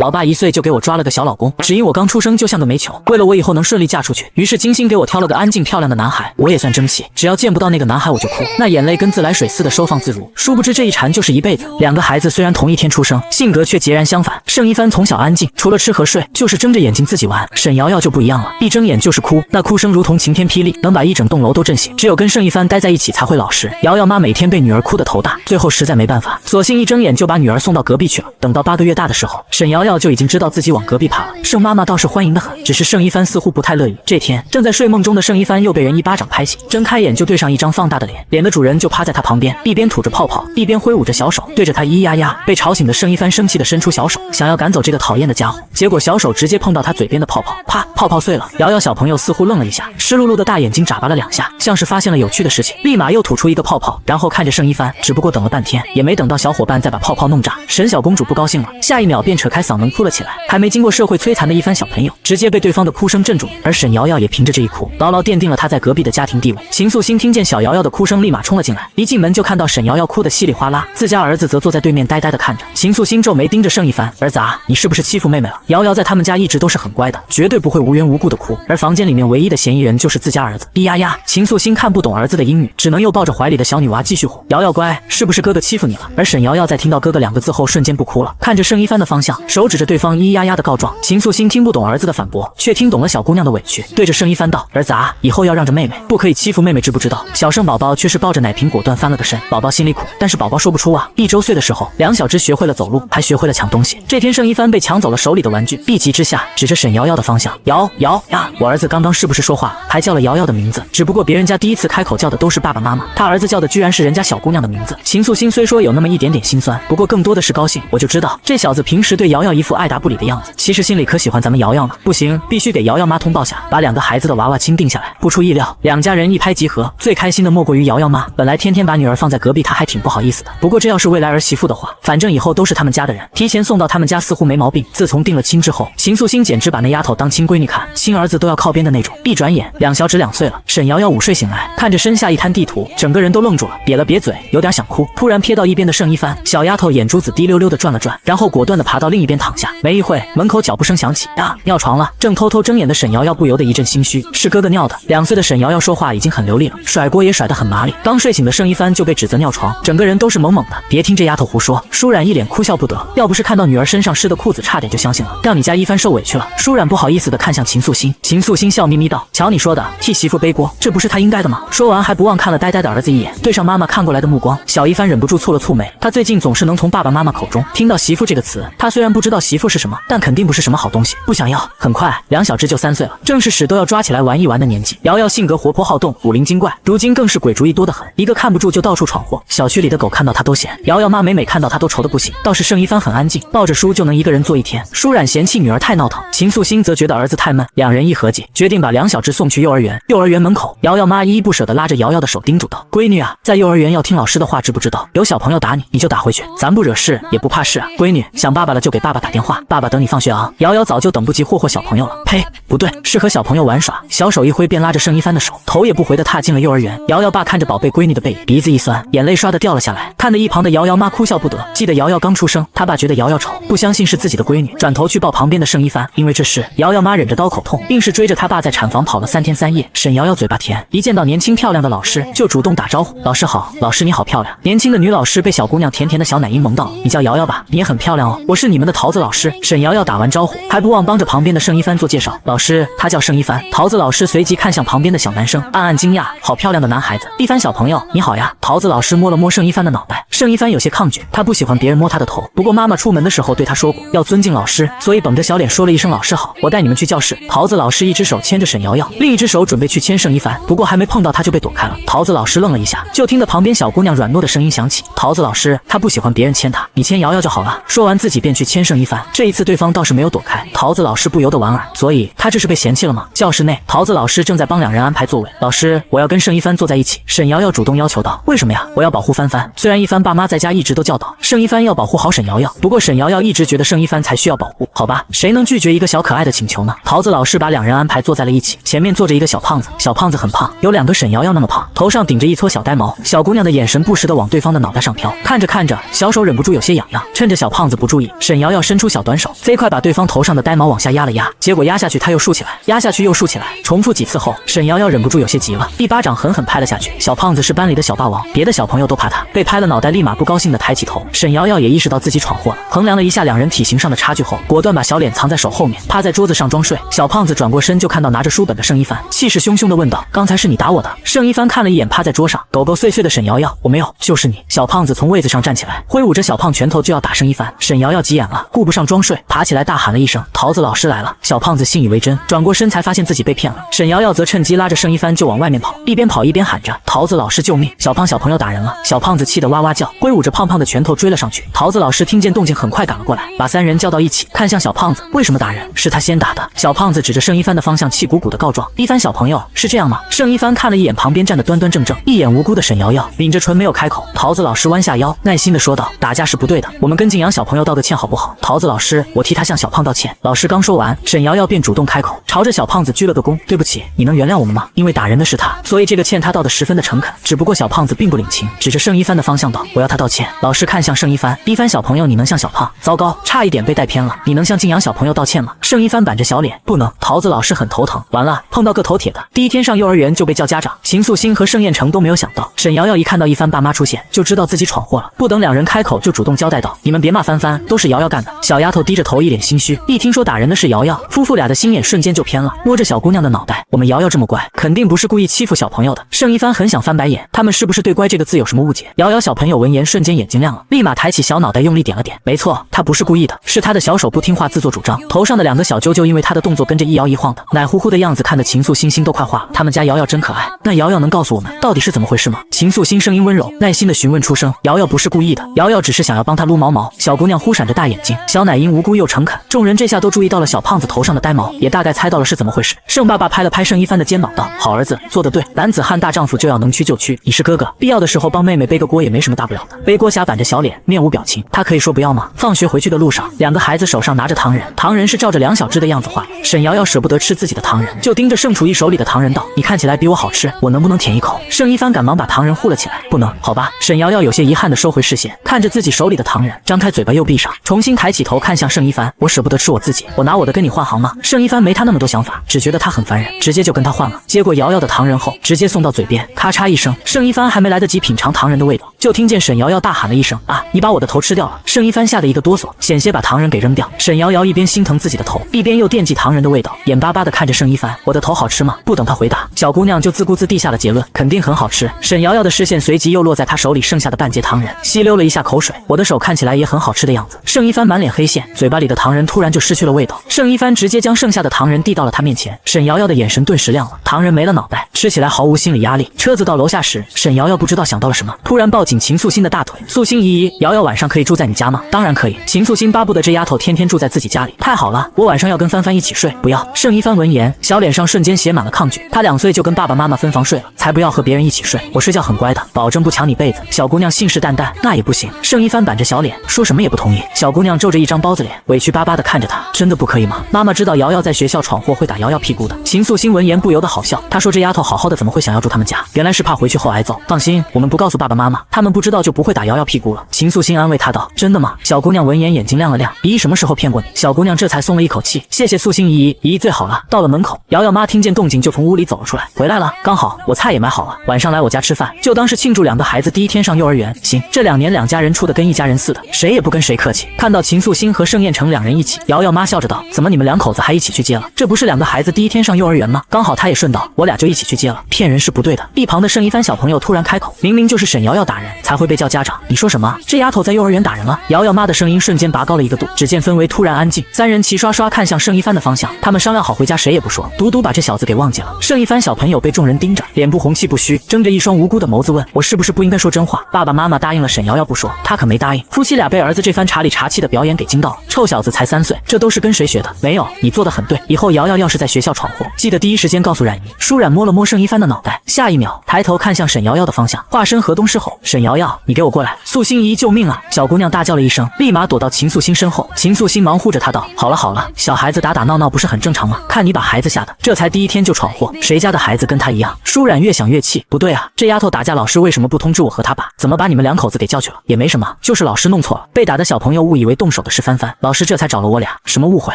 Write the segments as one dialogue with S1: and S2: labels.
S1: 老爸1岁就给我抓了个小老公，只因我刚出生就像个煤球，为了我以后能顺利嫁出去，于是精心给我挑了个安静漂亮的男孩。我也算争气，只要见不到那个男孩我就哭，那眼泪跟自来水似的收放自如。殊不知这一缠就是一辈子。2个孩子虽然同一天出生，性格却截然相反。盛一帆从小安静，除了吃和睡就是睁着眼睛自己玩。沈瑶瑶就不一样了，一睁眼就是哭，那哭声如同晴天霹雳，能把一整栋楼都震醒。只有跟盛一帆待在一起才会老实。瑶瑶妈每天被女儿哭得头大，最后实在没办法，索性一睁眼就把女儿送到隔壁去了。等到8个月大的时候，沈瑶瑶就已经知道自己往隔壁爬了。盛妈妈倒是欢迎得很，只是盛一帆似乎不太乐意。这天正在睡梦中的盛一帆又被人一巴掌拍醒，睁开眼就对上一张放大的脸，脸的主人就趴在他旁边，一边吐着泡泡，一边挥舞着小手对着他咿咿呀呀。被吵醒的盛一帆生气地伸出小手，想要赶走这个讨厌的家伙，结果小手直接碰到他嘴边的泡泡，啪，泡泡碎了。瑶瑶小朋友似乎愣了一下，湿漉漉的大眼睛眨巴了2下，像是发现了有趣的事情，立马又吐出一个泡泡，然后看着盛一帆。只不过等了半天，也没等到小伙伴再把泡泡弄炸，沈小公主不高兴了，下一秒便扯开嗓门哭了起来。还没经过社会摧残的一番小朋友，直接被对方的哭声镇住，而沈瑶瑶也凭着这一哭，牢牢奠定了她在隔壁的家庭地位。秦素心听见小瑶瑶的哭声，立马冲了进来，一进门就看到沈瑶瑶哭得稀里哗啦，自家儿子则坐在对面呆呆地看着。秦素心皱眉盯着盛一帆，儿子啊，你是不是欺负妹妹了？瑶瑶在他们家一直都是很乖的，绝对不会无缘无故的哭，而房间里面唯一的嫌疑人就是自家儿子。咿呀呀，秦素心看不懂儿子的英语，只能又抱着怀里的小女娃继续哄，瑶瑶乖，是不是哥哥欺负你了？而沈瑶瑶在听到哥哥2个字后瞬间不哭了，看着盛一帆的方向，手指着对方咿呀呀的告状。秦素心听不懂儿子的反驳，却听懂了小姑娘的委屈，对着盛一帆道，儿子啊，以后要让着妹妹，不可以欺负妹妹，知不知道？小盛宝宝却是抱着奶瓶果断翻了个身，宝宝心里苦，但是宝宝说不出啊。1周岁的时候，2小只学会了走路，还学会了抢东西。这天盛一帆被抢走了手里的玩具，一急之下指着沈瑶瑶的方向，瑶瑶呀，我儿子刚刚是不是说话了？还叫了瑶瑶的名字，只不过别人家第一次开口叫的都是爸爸妈妈，他儿子叫的居然是人家小姑娘的名字。秦素心虽说有那么一点点心酸，不过更多的是高兴。我就知道这小子平时对瑶瑶一副爱答不理的样子，其实心里可喜欢咱们瑶瑶呢。不行，必须给瑶瑶妈通报下，把2个孩子的娃娃亲定下来。不出意料，2家人一拍即合，最开心的莫过于瑶瑶妈。本来天天把女儿放在隔壁，她还挺不好意思的，不过这要是未来儿媳妇的话，反正以后都是他们家的人，提前送到他们家似乎没毛病。自从定了亲之后，秦素心简直把那丫头当亲闺女看，亲儿子都要靠边的那种。一转眼2小只2岁了，沈瑶瑶午睡醒来，看着身下一滩地图，整个人都愣住了，瘪了瘪嘴，有点想哭。突然瞥到一边的盛一帆，小丫头眼珠子滴溜溜的转了转，然后果断的爬到另一边躺下。没一会，门口脚步声响起，啊，尿床了。正偷偷睁眼的沈瑶瑶不由得一阵心虚，是哥哥尿的。2岁的沈瑶瑶说话已经很流利了，甩锅也甩得很麻利。刚睡醒的盛一帆就被指责尿床，整个人都是懵懵的。别听这丫头胡说，舒冉一脸哭笑不得，要不是看到女儿身上湿的裤子，差点就相信了，让你家一帆受委屈了。舒冉不好意思的看向秦素心，秦素心笑眯眯道，瞧你说的，替媳妇背锅，这不是她应该的吗？说完还不忘看了呆呆的儿子一眼，对上妈妈看过来的目光，小一帆忍不住蹙了蹙眉。他最近总是能从爸爸妈妈口中听到媳妇这个词，他虽然不知道媳妇是什么，但肯定不是什么好东西，不想要。很快2小只就3岁了，正是屎都要抓起来玩一玩的年纪。瑶瑶性格活泼好动，古灵精怪，如今更是鬼主意多得很，一个看不住就到处闯祸，小区里的狗看到他都嫌。瑶瑶妈每看到他都愁得不行，倒是盛一帆很安静，抱着书就能一个人坐一天。舒冉嫌弃女儿太闹腾，秦素心则觉得儿子太闷，2人一合计，决定把2小只送去幼儿园。幼儿园门口，瑶瑶妈依依不舍地拉着瑶瑶的手叮嘱道，闺女啊，在幼儿园要听老师的话，知不知道？有小朋友打你，你就打回去，咱不惹事也不怕事啊。闺女想爸爸了就给爸爸打电话，爸爸等你放学啊。瑶瑶早就等不及霍霍小朋友了，呸，不对，是和小朋友玩耍。小手一挥便拉着盛一帆的手，头也不回地踏进了幼儿园。瑶瑶爸看着宝贝闺女的背影，鼻子一酸，眼泪唰地掉了下来，看得一旁的瑶瑶妈哭笑不得。记得瑶瑶刚出生，她爸觉得瑶瑶丑，不相信是自己的闺女，转头去抱旁边的盛一帆。因为这事，瑶瑶妈忍着刀口痛，硬是追着她爸在产房跑了3天3夜。沈瑶瑶嘴巴甜，一见到年轻漂亮的老师就主动打招呼，老师好，老师你好漂亮。年轻的女老师被小姑娘甜甜的小奶音萌到，你叫瑶瑶吧，你也很漂亮哦，我是你们的桃子老师。沈瑶瑶打完招呼，还不忘帮着旁边的盛一帆做介绍，老师他叫盛一帆。桃子老师随即看向旁边的小男生，暗暗惊讶，好漂亮的男孩子。一帆小朋友你好呀。桃子老师摸了摸盛一帆的脑袋，盛一帆有些抗拒，他不喜欢别人摸他的头，不过妈妈出门的时候对他说过要尊敬老师，所以绷着小脸说了一声老师好，我带你们去教室。桃子老师一只手牵着沈瑶瑶，另一只手准备去牵盛一帆，不过还没碰到他就被躲开了。桃子老师愣了一下，就听得旁边小姑娘软糯的声音响起，桃子老师他不喜欢别人牵他，你牵瑶瑶就好了。说完自己便去牵盛一帆，这一次对方倒是没有躲开，桃子老师不由得莞尔，所以他这是被嫌弃了吗？教室内，桃子老师正在帮2人安排座位。老师，我要跟盛一帆坐在一起。沈瑶瑶主动要求道。为什么呀？我要保护帆帆。虽然一帆爸妈在家一直都教导盛一帆要保护好沈瑶瑶，不过沈瑶瑶一直觉得盛一帆才需要保护。好吧，谁能拒绝一个小可爱的请求呢？桃子老师把2人安排坐在了一起，前面坐着一个小胖子，小胖子很胖，有2个沈瑶瑶那么胖，头上顶着一撮小呆毛。小姑娘的眼神不时地往对方的脑袋上飘，看着看着，小手忍不住有些痒痒。趁着小胖子不注意，沈瑶瑶伸出小短手，飞快把对方头上的呆毛往下压了压，结果压下去他又竖起来，压下去又竖起来，重复几次后，沈瑶瑶忍不住有些急了，一巴掌狠狠拍了下去。小胖子是班里的小霸王，别的小朋友都怕他，被拍了脑袋立马不高兴的抬起头。沈瑶瑶也意识到自己闯祸了，衡量了一下两人体型上的差距后，果断把小脸藏在手后面，趴在桌子上装睡。小胖子转过身就看到拿着书本的盛一帆，气势汹汹地问道：“刚才是你打我的？”盛一帆看了一眼趴在桌上狗狗碎碎的沈瑶瑶，我没有，就是你。小胖子从位子上站起来，挥舞着小胖拳头就要打盛一帆。沈瑶瑶急眼了，顾不上装睡，爬起来大喊了一声：“桃子老师来了！”小胖子信以为真，转过身才发现自己被骗了。沈瑶瑶则趁机拉着盛一帆就往外面跑，一边跑一边喊着：“桃子老师救命！小朋友打人了！”小胖子气得哇哇叫，挥舞着胖胖的拳头追了上去。桃子老师听见动静很快赶了过来，把三人叫到一起，看向小胖子：“为什么打人？是他先打的。”小胖子指着盛一帆的方向气鼓鼓的告状：“一帆小朋友，是这样吗？”盛一帆看了一眼旁边站得端端正正、一眼无辜的沈瑶瑶，抿着唇没有开口。桃子老师弯下腰，耐心地说道：“打架是不对的，我们跟静阳小朋友道个歉好不好？”桃子老师，我替他向小胖道歉。老师刚说完，沈瑶瑶便主动开口，朝着小胖子鞠了个躬：“对不起，你能原谅我们吗？因为打人的是他，所以这个歉他道得十分的诚恳。”只不过小胖子并不领情，指着盛一帆的方向道：“我要他道歉。”老师看向盛一帆：“一帆小朋友，你能向小胖？糟糕，差一点被带偏了，你能向静阳小朋友道歉吗？”盛一帆板着小脸：“不能。”桃子老师很头疼，完了，碰到个头铁的，第一天上幼儿园就被叫家长。秦素心和盛彦成都没有想到，沈瑶瑶一看到一帆爸妈出现，就知道自己闯祸了。不等两人开口，就主动交代道：“你们别骂帆帆，都是瑶瑶干的。”小丫头低着头，一脸心虚。一听说打人的是瑶瑶，夫妇俩的心眼瞬间就偏了，摸着小姑娘的脑袋：“我们瑶瑶这么乖，肯定不是故意欺负小朋友的。”盛一帆很想翻白眼，他们是不是对乖这个字有什么误解？瑶瑶小朋友闻言瞬间眼睛亮了，立马抬起小脑袋用力点了点：“没错，他不是故意的，是他的小手不听话，自作主张。”头上的两个小揪揪因为他的动作跟着一摇一晃的，奶乎乎的样子看得秦素心心都快化了。他们家瑶瑶真可爱，那瑶瑶能告诉我们到底是怎么回事吗？秦素心声音温柔，耐心的询问出声：“瑶瑶不是故意的，瑶瑶只是想要帮他撸毛毛。”小姑娘忽闪着大眼睛，小奶音无辜又诚恳。众人这下都注意到了小胖子头上的呆毛，也大概猜到了是怎么回事。盛爸爸拍了拍盛一帆的肩膀道：“好儿子，做得对，男子汉大丈夫就要能屈就屈，你是哥哥，必要的时候帮妹妹背个锅也没什么大不了的。”背锅侠板着小脸，面无表情，他可以说不要吗？放学回去的路上，两个孩子手上拿着糖人，糖人是照着两小只的样子画的。沈瑶瑶舍不得吃自己的糖人，就盯着盛楚一手里的糖人道：“你看起来比我好吃，我能不能舔一口？”盛一帆赶忙把糖人护了起来：“不能，好吧。”沈瑶瑶有些遗憾地收回视线，看着自己手里的糖人，张开嘴巴又闭上，重新抬起头看向盛一帆：“我舍不得吃我自己，我拿我的跟你换行吗？”盛一帆没他那么多想法，只觉得他很烦人，直接就跟他换了。接过瑶瑶的糖人后，直接送到嘴边，咔嚓一声，盛一帆还没来得及品尝糖人的味道，就听见沈瑶瑶大喊了一声：“啊，你把我的头吃掉了！”盛一帆吓得一个哆嗦，险些把糖人给扔掉。沈瑶瑶一边心疼自己的头，一边又惦记糖人的味道，眼巴巴地看着盛一帆：“我的头好吃吗？”不等他回答，小姑娘就自顾自地下了结论：“肯定很好吃。”沈瑶瑶的视线随即又落在她手里剩下的半截糖人，吸溜了一下口水：“我的手看起来也很好吃的样子。”盛一帆满脸黑线，嘴巴里的糖人突然就失去了味道。盛一帆直接将剩下的糖人递到了他面前，沈瑶瑶的眼神顿时亮了，糖人没了脑袋，吃起来毫无心理压力。车子到楼下时，沈瑶瑶不知道想到了什么，突然抱紧秦素心的大腿：“素心姨姨，瑶瑶晚上可以住在你家吗？”“当然可以。”秦素心巴不得这丫头天天住在自己家里，太好了，我晚上要跟帆帆一起睡。不要！盛一帆闻言，小脸上瞬间写满了抗拒。他2岁就跟爸爸妈妈分房睡了，才不要和别人一起睡，我睡觉很乖的，保证不抢你被子。小姑娘信誓旦旦：“那也不行。”盛一帆板着小脸，说什么也不同意。小姑娘皱着一张包子脸，委屈巴巴地看着他：“真的不可以吗？妈妈知道瑶瑶在学校闯祸会打瑶瑶屁股的。”秦素心闻言不由得好笑，她说：“这丫头好好的怎么会想要住他们家？原来是怕回去后挨揍。放心，我们不告诉爸爸妈妈，他们不知道就不会打瑶瑶屁股了。”秦素心安慰她道：“真的吗？”小姑娘闻言眼睛亮了亮：“姨姨什么时候骗过你？”小姑娘这才松了一口气：“谢谢素心姨姨，姨姨最好了。”到了门口，瑶瑶妈听见动静就从屋里走了出来：“回来了，刚好我菜也买好了，晚上来我家吃饭，就当是庆祝2个孩子第一天上幼儿园。行，这2年2家人处得跟一家人似的，谁也不跟谁客气。”看到秦素心和盛彦成2人一起，瑶瑶妈笑着道：“怎么你们2口子还一起去接了？这不是2个孩子第一天上幼儿园吗？刚好他也顺道，我俩就一起去接了。”骗人是不对的。一旁的盛一帆小朋友突然开口：“明明就是沈瑶瑶打人才会被叫家长，你说什么？这丫头在幼儿园打人了？”瑶瑶妈的声音瞬间拔高了1个度。只见氛围突然安静，3人齐刷刷看向盛一帆的方向，他们商量好回家谁也不说，独独把这小子给忘记了。盛一帆小朋友被众人盯着，脸部红气不虚，睁着一双无辜的眸子问：“我是不是不应该说真话？”爸爸妈妈答应了沈瑶瑶不说，他可没答应。夫妻俩被儿子这番茶里茶气的表演给惊到了。臭小子才3岁，这都是跟谁学的？没有，你做得很对，以后瑶瑶要是在学校闯祸，记得第一时间告诉冉姨。舒冉摸了摸盛一帆的脑袋，下一秒抬头看向沈瑶瑶的方向，化身河东狮吼：“沈瑶瑶，你给我过来！素心姨救命啊！”小姑娘大叫了一声，立马躲到秦素心身后。秦素心忙护着她道：“好了好了，小孩子打打闹闹不是很正常吗？看你把孩子吓的，这才第一天就闯祸，谁家的孩子跟他一样？”舒冉越想越气，不对啊，这丫头打架老师为什么不通知我和他爸？怎么把你们2口子给叫去了？也没什么，就是老师弄错了，被打的小朋友误以为动手手的是帆帆，老师这才找了我俩。什么误会？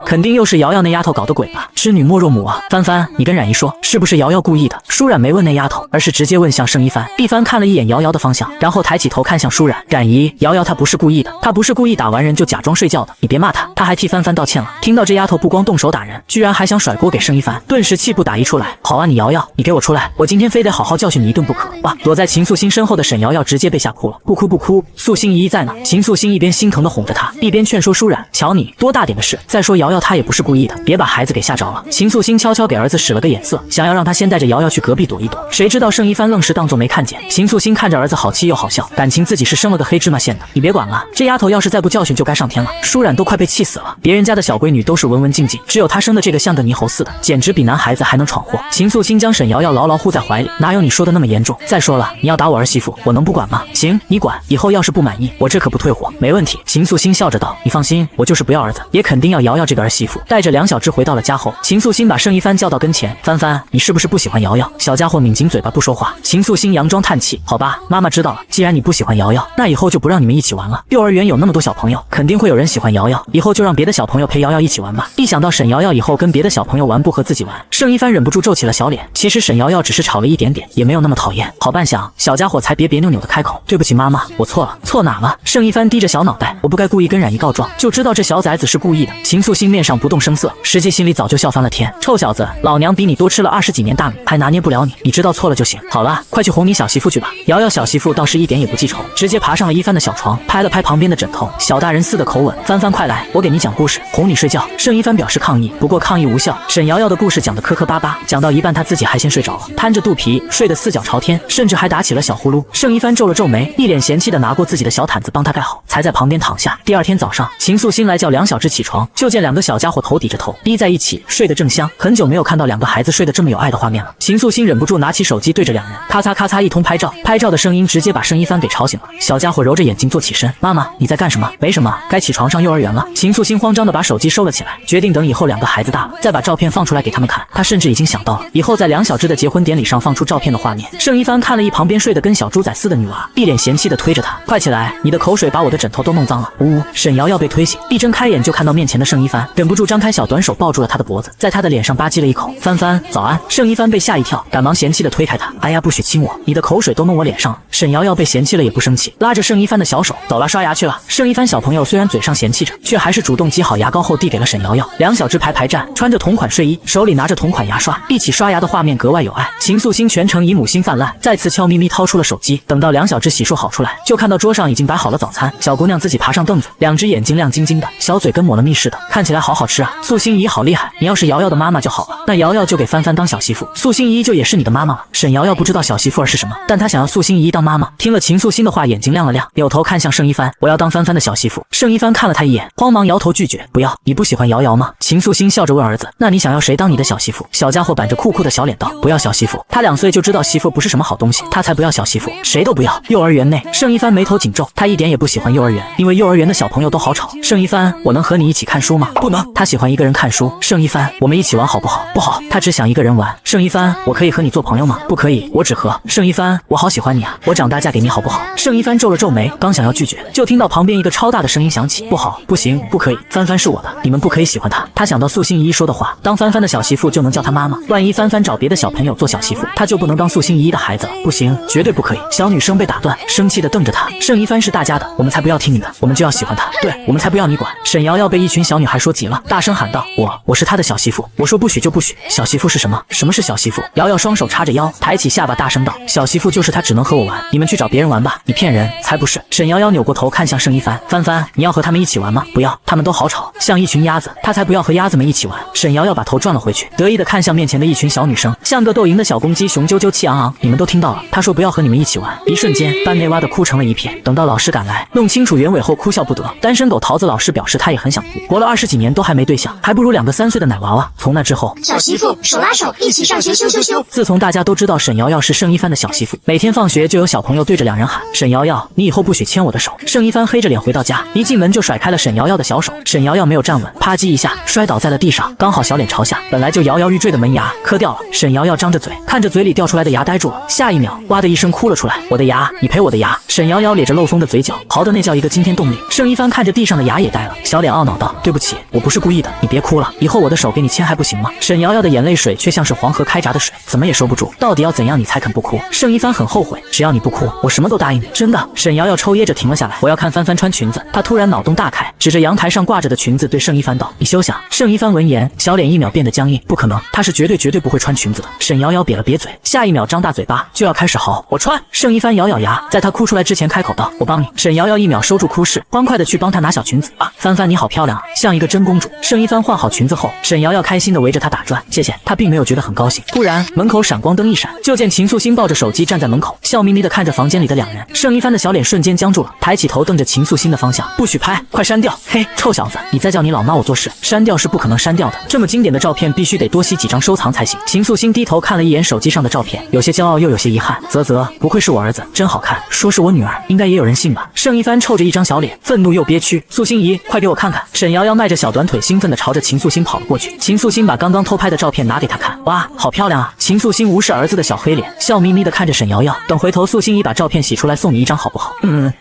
S1: 肯定又是瑶瑶那丫头搞的鬼吧？织女莫若母啊！帆帆，你跟冉姨说，是不是瑶瑶故意的？舒冉没问那丫头，而是直接问向盛一帆。一帆看了一眼瑶瑶的方向，然后抬起头看向舒冉。冉姨，瑶瑶她不是故意的，她不是故意打完人就假装睡觉的，你别骂她。她还替帆帆道歉了。听到这丫头不光动手打人，居然还想甩锅给盛一帆，顿时气不打一处来。好啊，你瑶瑶，你给我出来，我今天非得好好教训你一顿不可。哇！躲在秦素心身后的沈瑶瑶直接被吓哭了。不哭不哭，素心姨姨在呢。秦素心一边心疼的哄着她，一边劝说舒冉，瞧你多大点的事，再说瑶瑶她也不是故意的，别把孩子给吓着了。秦素心悄悄给儿子使了个眼色，想要让他先带着瑶瑶去隔壁躲一躲，谁知道盛一帆愣是当作没看见。秦素心看着儿子好气又好笑，感情自己是生了个黑芝麻馅的。你别管了，这丫头要是再不教训就该上天了。舒冉都快被气死了，别人家的小闺女都是文文静静，只有她生的这个像个猕猴似的，简直比男孩子还能闯祸。秦素心将沈瑶瑶牢牢护在怀里，哪有你说的那么严重？再说了，你要打我儿媳妇，我能不管吗？行，你管，以后要是不满意，我这可不退货。没问题。秦素心笑着道，你放心，我就是不要儿子，也肯定要瑶瑶这个儿媳妇。带着梁小芝回到了家后，秦素心把盛一帆叫到跟前，帆帆，你是不是不喜欢瑶瑶？小家伙抿紧嘴巴不说话。秦素心佯装叹气，好吧，妈妈知道了，既然你不喜欢瑶瑶，那以后就不让你们一起玩了。幼儿园有那么多小朋友，肯定会有人喜欢瑶瑶，以后就让别的小朋友陪瑶瑶一起玩吧。一想到沈瑶瑶以后跟别的小朋友玩不和自己玩，盛一帆忍不住皱起了小脸。其实沈瑶瑶只是吵了一点点，也没有那么讨厌。好半晌，小家伙才别扭扭的开口，对不起妈妈，我错了。错哪了？盛一帆低着小脑袋，我不该故意跟冉姨告状，就知道这小崽子是故意的。秦素心面上不动声色，实际心里早就笑翻了天。臭小子，老娘比你多吃了20几年大米，还拿捏不了你，你知道错了就行。好了，快去哄你小媳妇去吧。瑶瑶小媳妇倒是一点也不记仇，直接爬上了一帆的小床，拍了拍旁边的枕头，小大人似的口吻，帆帆快来，我给你讲故事，哄你睡觉。盛一帆表示抗议，不过抗议无效。沈瑶瑶的故事讲得磕磕巴巴，讲到一半他自己还先睡着了，摊着肚皮睡得四脚朝天，甚至还打起了小呼噜。盛一帆皱了皱眉，一脸嫌弃的拿过自己的小毯子帮他盖好，才在旁边躺下。第二天早上，秦素心来叫梁小芝起床，就见两个小家伙头抵着头逼在一起睡得正香，很久没有看到两个孩子睡得这么有爱的画面了。秦素心忍不住拿起手机对着两人咔嚓咔嚓一通拍照，拍照的声音直接把盛一帆给吵醒了。小家伙揉着眼睛坐起身，妈妈你在干什么？没什么，该起床上幼儿园了。秦素心慌张的把手机收了起来，决定等以后两个孩子大了再把照片放出来给他们看。他甚至已经想到了以后在梁小芝的结婚典礼上放出照片的画面。盛一帆看了一旁边睡得跟小猪仔似的女娃，一脸嫌弃的推着她，快起来，你的口水把我的枕头都弄脏了。呜呜，沈瑶瑶被推醒，一睁开眼就看到面前的盛一帆，忍不住张开小短手抱住了他的脖子，在他的脸上吧唧了一口。帆帆早安。盛一帆被吓一跳，赶忙嫌弃的推开他，哎呀不许亲我，你的口水都弄我脸上了。沈瑶瑶被嫌弃了也不生气，拉着盛一帆的小手，走了，刷牙去了。盛一帆小朋友虽然嘴上嫌弃着，却还是主动挤好牙膏后递给了沈瑶瑶。梁小芝排排站，穿着同款睡衣，手里拿着同款牙刷，一起刷牙的画面格外有爱。秦素心全程姨母心泛滥，再次悄咪咪掏出了手机。等到梁小芝洗漱好出来，就看到桌上已经摆好了早餐，小姑娘自己爬上凳子，两只眼睛亮晶晶的，小嘴跟抹了蜜似的，看起来好好吃啊。素心姨好厉害，你要是瑶瑶的妈妈就好了，那瑶瑶就给帆帆当小媳妇，素心姨就也是你的妈妈了。沈瑶瑶不知道小媳妇儿是什么，但她想要素心姨当妈妈。听了秦素心的话，眼睛亮了亮，扭头看向盛一帆，我要当帆帆的小媳妇。盛一帆看了他一眼，慌忙摇头拒绝，不要，你不喜欢瑶瑶吗？秦素心笑着问儿子，那你想要谁当你的小媳妇？小家伙板着酷酷的小脸道，不要小媳妇，他2岁就知道媳妇不是什么好东西，他才不要小媳妇，谁都不要。幼儿园内，盛一帆眉头紧皱，他一点也不喜欢幼儿园，因为幼儿园的小朋友都好吵。盛一帆，我能和你一起看书吗？不能，他喜欢一个人看书。盛一帆，我们一起玩好不好？不好，他只想一个人玩。盛一帆，我可以和你做朋友吗？不可以，我只和。盛一帆，我好喜欢你啊，我长大嫁给你好不好？盛一帆皱了皱眉，刚想要拒绝，就听到旁边一个超大的声音响起，不好，不行，不可以，帆帆是我的，你们不可以喜欢她。他想到素心姨姨说的话，当帆帆的小媳妇就能叫她妈妈，万一帆帆找别的小朋友做小媳妇，他就不能当素心姨姨的孩子了。不行，绝对不可以。小女生被打断，生气的瞪着他，盛一帆是大家的，我们才不要听你的，我们就要喜欢他，对，我们才不要你管。沈瑶瑶被一群小女孩说急了，大声喊道，我是她的小媳妇，我说不许就不许。小媳妇是什么？什么是小媳妇？瑶瑶双手叉着腰，抬起下巴大声道，小媳妇就是她只能和我玩，你们去找别人玩吧。你骗人，才不是。沈瑶瑶扭过头看向盛一帆，帆帆，你要和他们一起玩吗？不要，他们都好吵，像一群鸭子，他才不要和鸭子们一起玩。沈瑶瑶把头转了回去，得意的看向面前的一群小女生，像个斗赢的小公鸡，雄赳赳气昂昂。你们都听到了，他说不要和你们一起玩。一瞬间，班内哇的哭成了一片。等到老师赶来，弄清楚原委后，哭笑不得。单身狗桃子老师表示他也很想哭，活了20几年都还没对象，还不如2个3岁的奶娃娃。从那之后，
S2: 小媳妇手拉手一起上学，羞羞羞。
S1: 自从大家都知道沈瑶瑶是盛一帆的小媳妇，每天放学就有小朋友对着两人喊，沈瑶瑶，你以后不许牵我的手。盛一帆黑着脸回到家，一进门就甩开了沈瑶瑶的小手。沈瑶瑶没有站稳，啪叽一下摔倒在了地上，刚好小脸朝下，本来就摇摇欲坠的门牙磕掉了。沈瑶瑶张着嘴，看着嘴里掉出来的牙呆住了，下一秒哇的一声哭了出来，我的牙，你赔我的牙。沈瑶瑶咧着漏风的嘴角，嚎得那叫叫一个惊天动地。盛一帆看着地上的牙也呆了，小脸懊恼道：“对不起，我不是故意的，你别哭了，以后我的手给你牵还不行吗？”沈瑶瑶的眼泪水却像是黄河开闸的水，怎么也收不住。到底要怎样你才肯不哭？盛一帆很后悔，只要你不哭，我什么都答应你。真的？沈瑶瑶抽噎着停了下来。我要看帆帆穿裙子。她突然脑洞大开，指着阳台上挂着的裙子对盛一帆道：“你休想！”盛一帆闻言，小脸一秒变得僵硬，不可能，他是绝对不会穿裙子的。沈瑶瑶瘪了瘪嘴，下一秒张大嘴巴就要开始嚎：“我穿！”盛一帆咬咬牙，在他哭出来之前开口道：“我帮你。”沈瑶瑶一秒收住哭势，欢快的去帮他拿小裙子。啊，帆帆你好漂亮啊，像一个真公主。盛一帆换好裙子后，沈瑶瑶开心的围着他打转，谢谢。他并没有觉得很高兴。突然门口闪光灯一闪，就见秦素心抱着手机站在门口，笑眯眯的看着房间里的两人。盛一帆的小脸瞬间僵住了，抬起头瞪着秦素心的方向：“不许拍，快删掉！嘿，臭小子，你再叫你老妈我做事，删掉是不可能删掉的。这么经典的照片必须得多吸几张收藏才行。”秦素心低头看了一眼手机上的照片，有些骄傲又有些遗憾。啧，不愧是我儿子，真好看。说是我女儿，应该也有人信吧？盛一帆臭着一张小脸，愤怒又憋屈。素心姨，快给我看看！沈瑶瑶迈着小短腿，兴奋地朝着秦素心跑了过去。秦素心把刚刚偷拍的照片拿给她看，哇，好漂亮啊！秦素心无视儿子的小黑脸，笑眯眯地看着沈瑶瑶，等回头素心姨把照片洗出来送你一张好不好？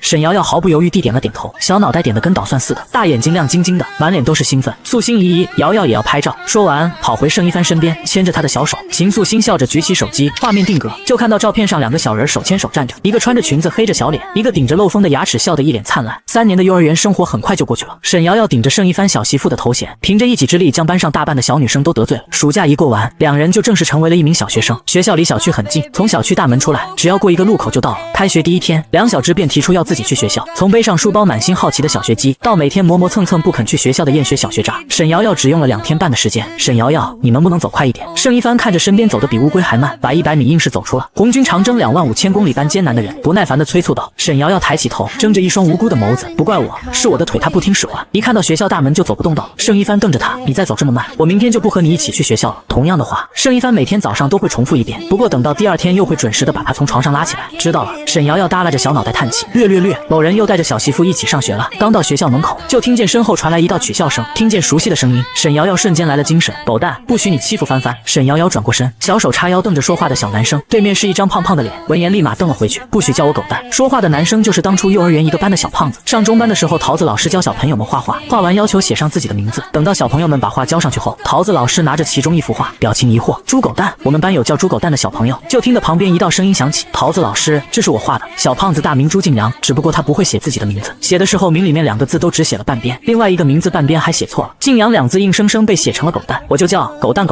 S1: 沈瑶瑶毫不犹豫地点了点头，小脑袋点得跟捣蒜似的，大眼睛亮晶晶的，满脸都是兴奋。素心姨，瑶瑶也要拍照。说完，跑回盛一帆身边，牵着他的小手。秦素心笑着举起手机，画面定格，就看到照片上两个小人手牵手站着，一个穿着裙子黑着小脸，一个顶着漏风的牙齿，笑得一脸灿烂。3年的幼儿园生活很快就过去了。沈瑶瑶顶着盛一帆小媳妇的头衔，凭着一己之力将班上大半的小女生都得罪了。暑假一过完，两人就正式成为了一名小学生。学校离小区很近，从小区大门出来，只要过一个路口就到了。开学第一天，梁小芝便提出要自己去学校。从背上书包满心好奇的小学鸡，到每天磨磨蹭蹭不肯去学校的厌学小学渣，沈瑶瑶只用了2天半的时间。沈瑶瑶，你能不能走快一点？盛一帆看着身边走得比乌龟还慢，把100米硬是走出了红军长征25000公里般艰难的人，不耐烦地催促道。沈瑶瑶抬起头，睁着一双无辜的眸子，不怪我，是我的腿他不听使唤，一看到学校大门就走不动道。盛一帆瞪着他，你再走这么慢，我明天就不和你一起去学校了。同样的话，盛一帆每天早上都会重复一遍，不过等到第2天又会准时的把他从床上拉起来。知道了。沈瑶瑶耷拉着小脑袋叹气，略，某人又带着小媳妇一起上学了。刚到学校门口，就听见身后传来一道取笑声，听见熟悉的声音，沈瑶瑶瞬间来了精神。狗蛋，不许你欺负帆帆！沈瑶瑶转过身，小手叉腰瞪着说话的小男生，对面是一张胖胖的脸。闻言立马瞪了回去，不许叫我狗蛋！说话的男生就是当初幼儿园一个班的小胖子。上中班的时候，桃子老师教小朋友们画画，画完要求写上自己的名字。等到小朋友们把画交上去后，桃子老师拿着其中一幅画，表情疑惑：猪狗蛋，我们班有叫猪狗蛋的小朋友。就听得旁边一道声音响起：桃子老师，这是我画的。小胖子大名朱敬良，只不过他不会写自己的名字，写的时候名里面2个字都只写了半边，另外一个名字半边还写错了，敬阳2字硬生生被写成了狗蛋。我就叫狗蛋。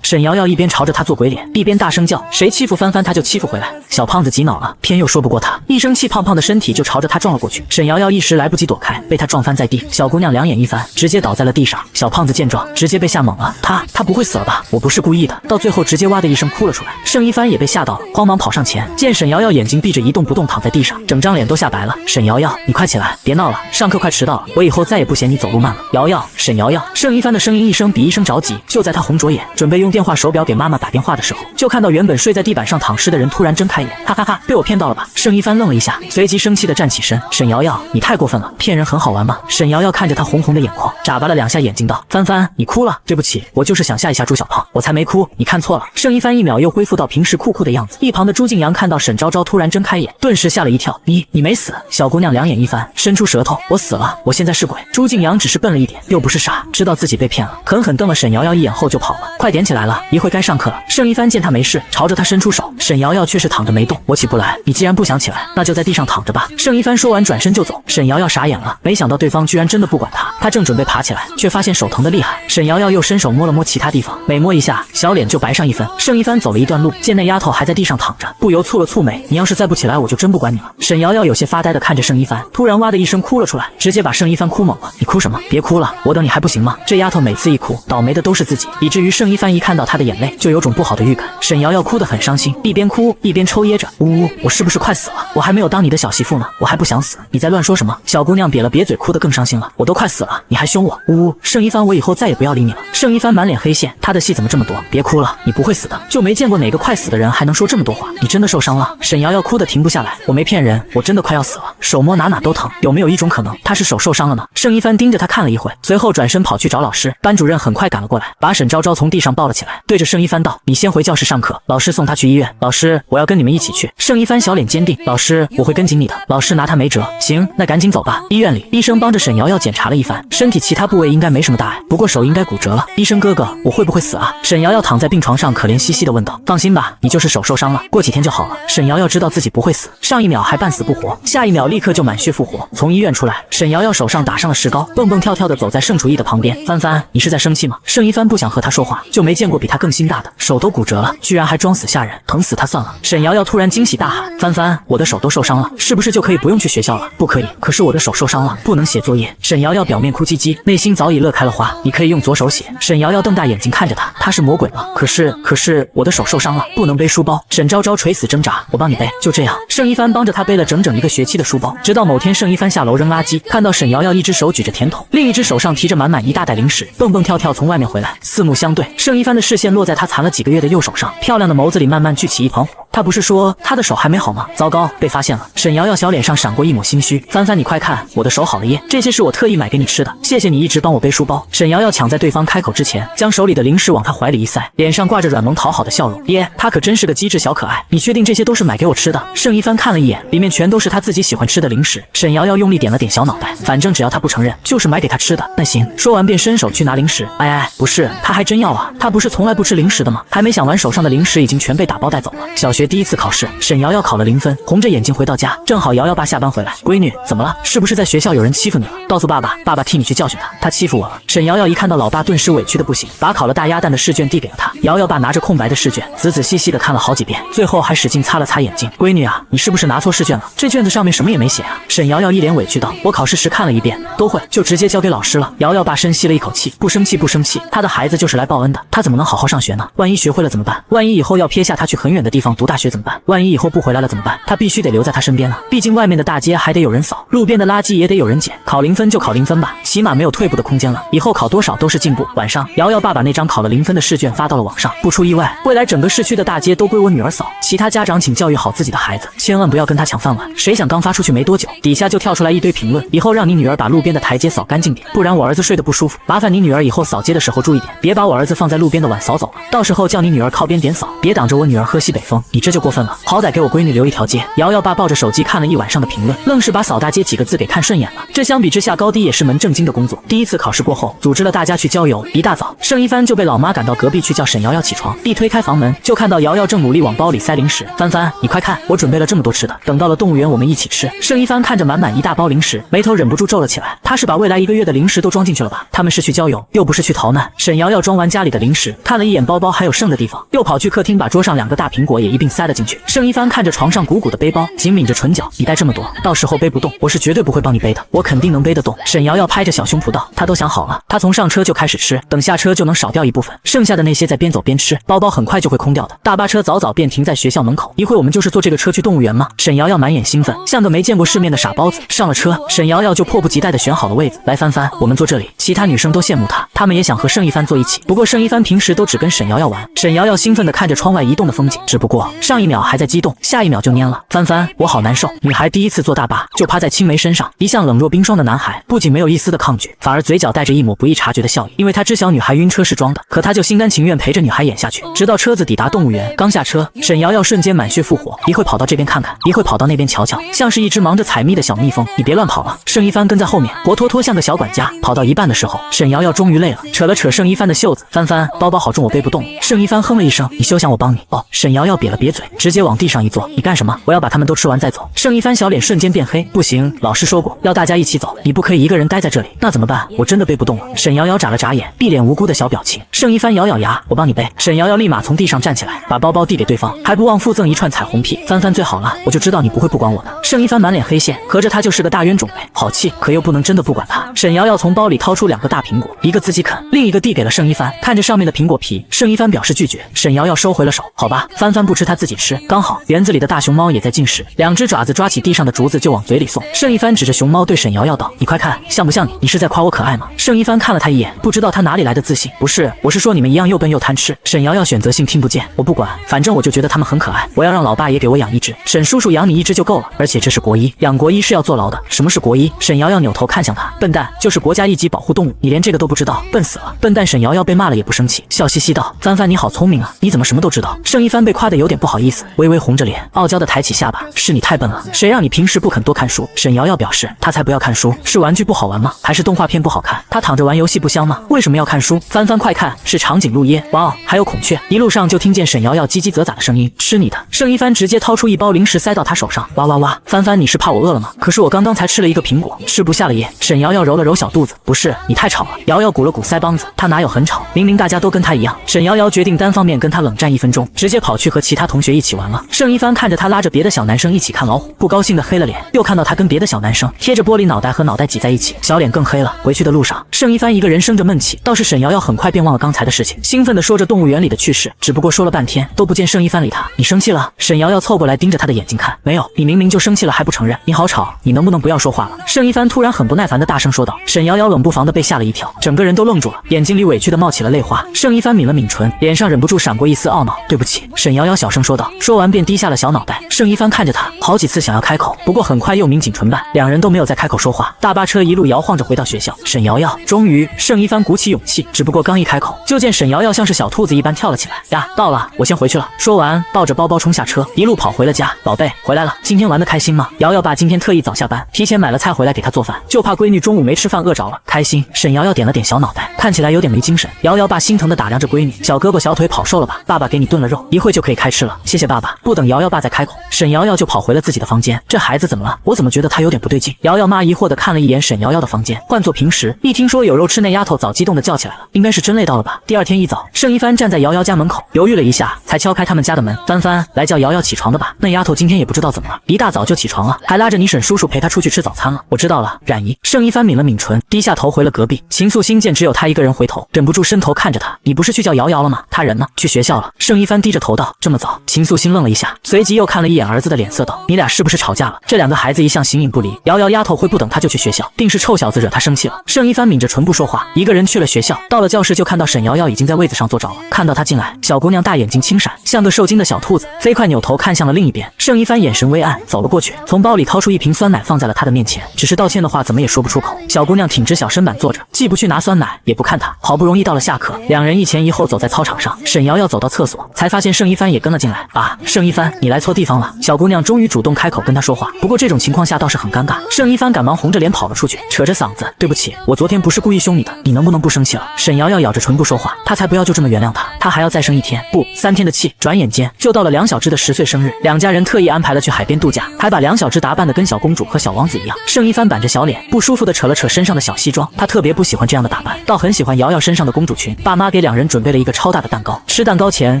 S1: 沈瑶瑶一边朝着他做鬼脸，一边大声叫：谁欺负帆帆他就欺负回来。小胖子急恼了，偏又说不过他，一生气胖胖的身体就朝着他撞了过去。沈瑶瑶一时来不及躲开，被他撞翻在地。小姑娘两眼一翻，直接倒在了地上。小胖子见状直接被吓懵了，他不会死了吧？我不是故意的。到最后直接哇的一声哭了出来。盛一帆也被吓到了，慌忙跑上前，见沈瑶瑶眼睛闭着一动不动躺在地上，整张脸都吓白了。沈瑶瑶，你快起来，别闹了，上课快迟到了，我以后再也不嫌你走路慢了。瑶瑶，沈瑶瑶。盛一帆的声音一声比一声着急。就在他红着眼准备用电话手表给妈妈打电话的时候，就看到原本睡在地板上躺尸的人突然睁开眼，哈哈哈，被我骗到了吧？盛一帆愣了一下，随即生气地站起身。沈瑶瑶，你太过分了，骗人很好玩吗？沈瑶瑶看着他红红的眼眶，眨巴了2下眼睛道：帆帆，你哭了？对不起，我就是想吓一吓朱小胖，我才没哭，你看错了。盛一帆一秒又恢复到平时酷酷的样子。一旁的朱静阳看到沈昭昭突然睁开眼，顿时吓了一跳。你没死？小姑娘两眼一翻，伸出舌头，我死了，我现在是鬼。朱静阳只是笨了一点，又不是傻，知道自己被骗了，狠狠瞪了沈瑶瑶一眼后就跑了。快点起来了，一会该上课了。盛一帆见他没事，朝着他伸出手，沈瑶瑶却是躺着没动。我起不来，你既然不想起来，那就在地上躺着吧。盛一帆说完转身就走。沈瑶瑶傻眼了，没想到对方居然真的不管他，他正准备爬起来，却发现手疼的厉害。沈瑶瑶又伸手摸了摸其他地方，每摸一下，小脸就白上1分。盛一帆走了一段路，见那丫头还在地上躺着，不由蹙了蹙眉，你要是再不起来，我就真不管你了。沈瑶瑶有些发呆的看着盛一帆，突然哇的一声哭了出来，直接把盛一帆哭懵了。你哭什么？别哭了，我等你还不行吗？这丫头每次一哭，倒霉的都是自己，以至于盛一帆一看到她的眼泪，就有种不好的预感。沈瑶瑶哭得很伤心，一边哭一边抽噎着，呜呜，我是不是快死了？我还没有当你的小媳妇呢，我还不想死，你在乱说什么？小姑娘瘪了瘪嘴，哭得更伤心了，我都快死了，你还凶我，呜呜。盛一帆，我以后再也不要理你了。盛一帆满脸黑线，他的戏怎么这么多？别哭了，你不会死的，就没见过哪个快死的人还能说这么多话。你真的受伤了？沈瑶瑶哭得停不下来，我没骗人，我真的快要死了，手摸哪都疼。有没有一种可能，他是手受伤了呢？盛一帆盯着他看了一会，随后转身跑去找老师。班主任很快赶了过来，把沈昭昭从地上抱了起来，对着盛一帆道：“你先回教室上课，老师送他去医院。”老师，我要跟你们一起去。盛一帆小脸坚定：“老师，我会跟紧你的。”老师拿他没辙。行，那赶紧走吧。医院里，医生帮着沈瑶瑶检查了一番，身体其他部位应该没什么大碍，不过手应该骨折了。医生哥哥，我会不会死啊？沈瑶瑶躺在病床上，可怜兮兮地问道。放心吧，你就是手受伤了，过几天就好了。沈瑶瑶知道自己不会死，上一秒还半死不活，下一秒立刻就满血复活。从医院出来，沈瑶瑶手上打上了石膏，蹦蹦跳跳地走在盛楚义的旁边。帆帆，你是在生气吗？盛一帆不想和他说话，就没见过比他更心大的，手都骨折了，居然还装死吓人，疼死他算了。沈瑶瑶突然惊喜大喊：“帆帆，我的手都受伤了，是不是就可以不用去学校了？”不可以，可是我的手受伤了，不能写作业。沈瑶瑶表面哭唧唧，内心早已乐开了花。你可以用左手写。沈瑶瑶瞪大眼睛看着他，他是魔鬼吗？可是我的手受伤了，不能背书包。沈昭昭垂死挣扎，我帮你背。就这样，盛一帆帮着他背了整整1个学期的书包。直到某天，盛一帆下楼扔垃圾，看到沈瑶瑶一只手举着甜筒，另一只手上提着满满一大袋零食，蹦蹦跳跳从外面回来，四目相对。盛一帆的视线落在他残了几个月的右手上，漂亮的眸子里慢慢聚起一团火。他不是说他的手还没好吗？糟糕，被发现了。沈瑶瑶小脸上闪过一抹心虚。帆帆，你快看，我的手好了耶！这些是我特意买给你吃的，谢谢你一直帮我背书包。沈瑶瑶抢在对方开口之前，将手里的零食往他怀里一塞，脸上挂着软萌讨好的笑容。耶，他可真是个机智小可爱。你确定这些都是买给我吃的？盛一帆看了一眼，里面全都是他自己喜欢吃的零食。沈瑶瑶用力点了点小脑袋，反正只要他不承认，就是买给他吃的。那行，说完便伸手去拿零食。哎，不是，他还真要啊！他不是从来不吃零食的吗？还没想完，手上的零食已经全被打包带走了。小学第1次考试，沈瑶瑶考了0分，红着眼睛回到家，正好瑶瑶爸下班回来。闺女，怎么了？是不是在学校有人欺负你了？告诉爸爸，爸爸替你去教训他，他欺负我了。沈瑶瑶一看到老爸，顿时委屈的不行，把烤了大鸭蛋的试卷递给了他。瑶瑶爸拿着空白的试卷，仔仔细细的看了好几遍，最后还使劲擦了擦眼睛。闺女啊，你是不是拿错试卷了？这卷子上面什么也没写啊。沈瑶瑶一脸委屈道：“我考试时看了一遍，都会，就直接交给老师了。”瑶瑶爸深吸了一口气，不生气不生气，他的孩子就是来报恩的，他怎么能好好上学呢？万一学会了怎么办？万一以后要撇下他去很远的地方读大学怎么办？万一以后不回来了怎么办？他必须得留在他身边啊，毕竟外面的大街还得有人扫，路边的垃圾也得有人捡。考0分就考0分吧，起码没有退步的空间了，以后考多少都是进步。晚上，瑶瑶爸把那张考了0分的试卷发到了网上。不出意外，未来整个市区的大街都归我女儿扫，其他家长请教育好自己的孩子，千万不要跟他抢饭碗。谁想刚发出去没多久，底下就跳出来一堆评论，以后让你女儿把路边的台阶扫干净点，不然我儿子睡得不舒服。麻烦你女儿以后扫街的时候注意点，别把我儿子放在路边的碗扫走了，到时候叫你女儿靠边点扫，别挡着我女儿喝西北风，你这就过分了。好歹给我闺女留一条街。瑶瑶爸抱着手机看了一晚上的评论，愣是把扫大街几个字给看顺眼了。这相比之下，高低也是门正经的工作。第1次考试过后，组织了大家去郊游。一大早，盛一帆就被老妈赶到隔壁去叫沈瑶瑶起床。一推开房门，就看到瑶瑶正努力往包里塞零食。帆帆，你快看，我准备了这么多吃的，等到了动物园我们一起吃。盛一帆看着满满一大包零食，眉头忍不住皱了起来。他是把未来1个月的零食都装进去了吧？他们是去郊游，又不是去逃难。沈瑶瑶装完家里的零食，看了一眼包包还有剩的地方，又跑去客厅把桌上2个大苹果也一并塞了进去。盛一帆看着床上鼓鼓的背包，紧抿着唇角，你带这么多，到时候背不动，我是绝对不会帮你背的，我肯定能背得动。沈瑶瑶拍着小胸脯道，她都想好了，她从上车就开始吃，等下车就能少掉一部分，剩下的那些再边走边吃，包包很快就会空掉的。大巴车早早便停在学校门口，一会我们就是坐这个车去动物园吗？沈瑶瑶满眼兴奋，像个没见过世面的傻包子。上了车，沈瑶瑶就迫不及待地选好了位子，来帆帆，我们坐这里。其他女生都羡慕她，她们也想和盛一帆坐一起，不过盛一帆平时都只跟沈瑶瑶玩。沈瑶瑶兴奋地看着窗外移动的风景，只不过上一秒还在激动，下一秒就蔫了。帆帆，我好难受。女孩第1次坐大巴就趴在青梅身上，一向冷若冰霜的男孩不仅没有一丝的抗拒，反而嘴角带着一抹不易察觉的笑意，因为他知晓女孩晕车是装的，可他就心甘情愿陪着女孩演下去，直到车子抵达动物园。刚下车，沈瑶瑶瞬间满血复活，一会跑到这边看看，一会跑到那边瞧瞧，像是一只忙着采蜜的小蜜蜂。你别乱跑了。盛一帆跟在后面，活脱脱像个小管家。跑到一半的时候，沈瑶瑶终于累了，扯了扯盛一帆的袖子，帆帆，包包好重，我背不动。盛一帆哼了一声，你休想我帮你。哦，沈瑶瑶瘪了瘪嘴，直接往地上一坐，你干什么？我要把他们都吃完再走。盛一帆小脸瞬间变黑，不行，老师说过要大家一起走，你不可以一个人待在这里。那怎么办？我真的背不动了。沈瑶瑶眨了眨眼，一脸无辜的小表情。盛一帆咬咬牙，我帮你背。沈瑶瑶立马从地上站起来，把包包递给对方，还不忘附赠一串彩虹屁。帆帆最好了，我就知道你不会不管我的。盛一帆满脸黑线，合着他就是个大冤种呗，好气，可又不能真的不管他。沈瑶瑶从包里掏出2个大苹果，一个自己啃，另一个递给了盛一帆。看着上面的苹果皮，盛一帆表示拒绝。沈瑶瑶收回了手，好吧，帆帆不吃太他自己吃。刚好园子里的大熊猫也在进食，两只爪子抓起地上的竹子就往嘴里送。盛一帆指着熊猫对沈瑶瑶道：“你快看，像不像你？你是在夸我可爱吗？”盛一帆看了他一眼，不知道他哪里来的自信。不是，我是说你们一样又笨又贪吃。沈瑶瑶选择性听不见，我不管，反正我就觉得他们很可爱，我要让老爸也给我养一只。沈叔叔养你一只就够了，而且这是国一，养国一是要坐牢的。什么是国一？沈瑶瑶扭头看向他，笨蛋，就是国家一级保护动物，你连这个都不知道，笨死了。笨蛋沈瑶瑶被骂了也不生气，笑嘻嘻道：“帆帆你好聪明啊，你怎么什么都知道？”盛一帆被夸得有点不好意思，微微红着脸，傲娇的抬起下巴：“是你太笨了，谁让你平时不肯多看书？”沈瑶瑶表示：“他才不要看书，是玩具不好玩吗？还是动画片不好看？他躺着玩游戏不香吗？为什么要看书？帆帆快看，是长颈鹿耶！哇哦，还有孔雀！”一路上就听见沈瑶瑶叽叽啧啧的声音：“吃你的！”盛一帆直接掏出一包零食塞到他手上：“哇哇哇，帆帆你是怕我饿了吗？可是我刚刚才吃了一个苹果，吃不下了耶。”沈瑶瑶揉了揉小肚子：“不是，你太吵了。”瑶瑶鼓了鼓腮帮子：“他哪有很吵？明明大家都跟他一样。”沈瑶瑶决定单方面跟他冷战1分钟，直接跑去和其他同学一起玩了。盛一帆看着他拉着别的小男生一起看老虎，不高兴的黑了脸，又看到他跟别的小男生贴着玻璃脑袋和脑袋挤在一起，小脸更黑了。回去的路上，盛一帆一个人生着闷气，倒是沈瑶瑶很快便忘了刚才的事情，兴奋地说着动物园里的趣事，只不过说了半天都不见盛一帆理他。“你生气了？”沈瑶瑶凑过来盯着他的眼睛看。“没有，你明明就生气了还不承认，你好吵，你能不能不要说话了？”盛一帆突然很不耐烦地大声说道。沈瑶瑶冷不防地被吓了一跳，整个人都愣住了，眼睛里委屈地冒起了泪花。盛一帆抿了抿唇，脸上忍不住闪过一丝懊恼。“对不起。”沈瑶瑶小声说道，说完便低下了小脑袋。盛一帆看着他，好几次想要开口，不过很快又抿紧唇瓣，两人都没有再开口说话。大巴车一路摇晃着回到学校，沈瑶瑶终于，盛一帆鼓起勇气，只不过刚一开口，就见沈瑶瑶像是小兔子一般跳了起来。“呀，到了，我先回去了。”说完，抱着包包冲下车，一路跑回了家。“宝贝，回来了，今天玩得开心吗？”瑶瑶爸今天特意早下班，提前买了菜回来给她做饭，就怕闺女中午没吃饭饿着了。开心。沈瑶瑶点了点小脑袋，看起来有点没精神。瑶瑶爸心疼地打量着闺女，小胳膊小腿跑瘦了吧？爸爸给你炖了肉，一会就可以开吃了。谢谢爸爸。不等瑶瑶爸再开口，沈瑶瑶就跑回了自己的房间。这孩子怎么了？我怎么觉得他有点不对劲？瑶瑶妈疑惑地看了一眼沈瑶瑶的房间，换做平时，一听说有肉吃，那丫头早激动地叫起来了，应该是真累到了吧。第二天一早，盛一帆站在瑶瑶家门口，犹豫了一下，才敲开他们家的门。“帆帆，来叫瑶瑶起床的吧，那丫头今天也不知道怎么了，一大早就起床了，还拉着你沈叔叔陪她出去吃早餐了。”“我知道了，冉姨。”盛一帆抿了抿唇，低下头回了隔壁。秦素心见只有他一个人回头，忍不住伸头看着他：“你不是去叫瑶瑶了吗？他人呢？”“去学校了。”盛一帆低着头道。“这么早？”秦素心愣了一下，随即又看了一眼儿子的脸色道：“你俩是不是吵架了？这两个孩子一向形影不离，瑶瑶丫头会不等他就去学校，定是臭小子惹他生气了。”盛一帆抿着唇不说话，一个人去了学校。到了教室就看到沈瑶瑶已经在位子上坐着了，看到他进来，小姑娘大眼睛轻闪，像个受惊的小兔子，飞快扭头看向了另一边。盛一帆眼神微暗，走了过去，从包里掏出一瓶酸奶放在了他的面前，只是道歉的话怎么也说不出口。小姑娘挺直小身板坐着，既不去拿酸奶，也不看他。好不容易到了下课，两人一前一后走在操场上。沈瑶瑶走到厕所，才发现盛一帆也跟了进来。“啊，盛一帆，你来错地方了。”小姑娘终于主动开口跟他说话，不过这种情况下倒是很尴尬。盛一帆赶忙红着脸跑了出去，扯着嗓子：“对不起，我昨天不是故意凶你的，你能不能不生气了？”沈瑶瑶咬着唇不说话，她才不要就这么原谅他，她还要再生1天不3天的气。转眼间就到了梁小芝的10岁生日，两家人特意安排了去海边度假，还把梁小芝打扮得跟小公主和小王子一样。盛一帆板着小脸，不舒服地扯了扯身上的小西装，他特别不喜欢这样的打扮，倒很喜欢瑶瑶身上的公主裙。爸妈给两人准备了一个超大的蛋糕，吃蛋糕前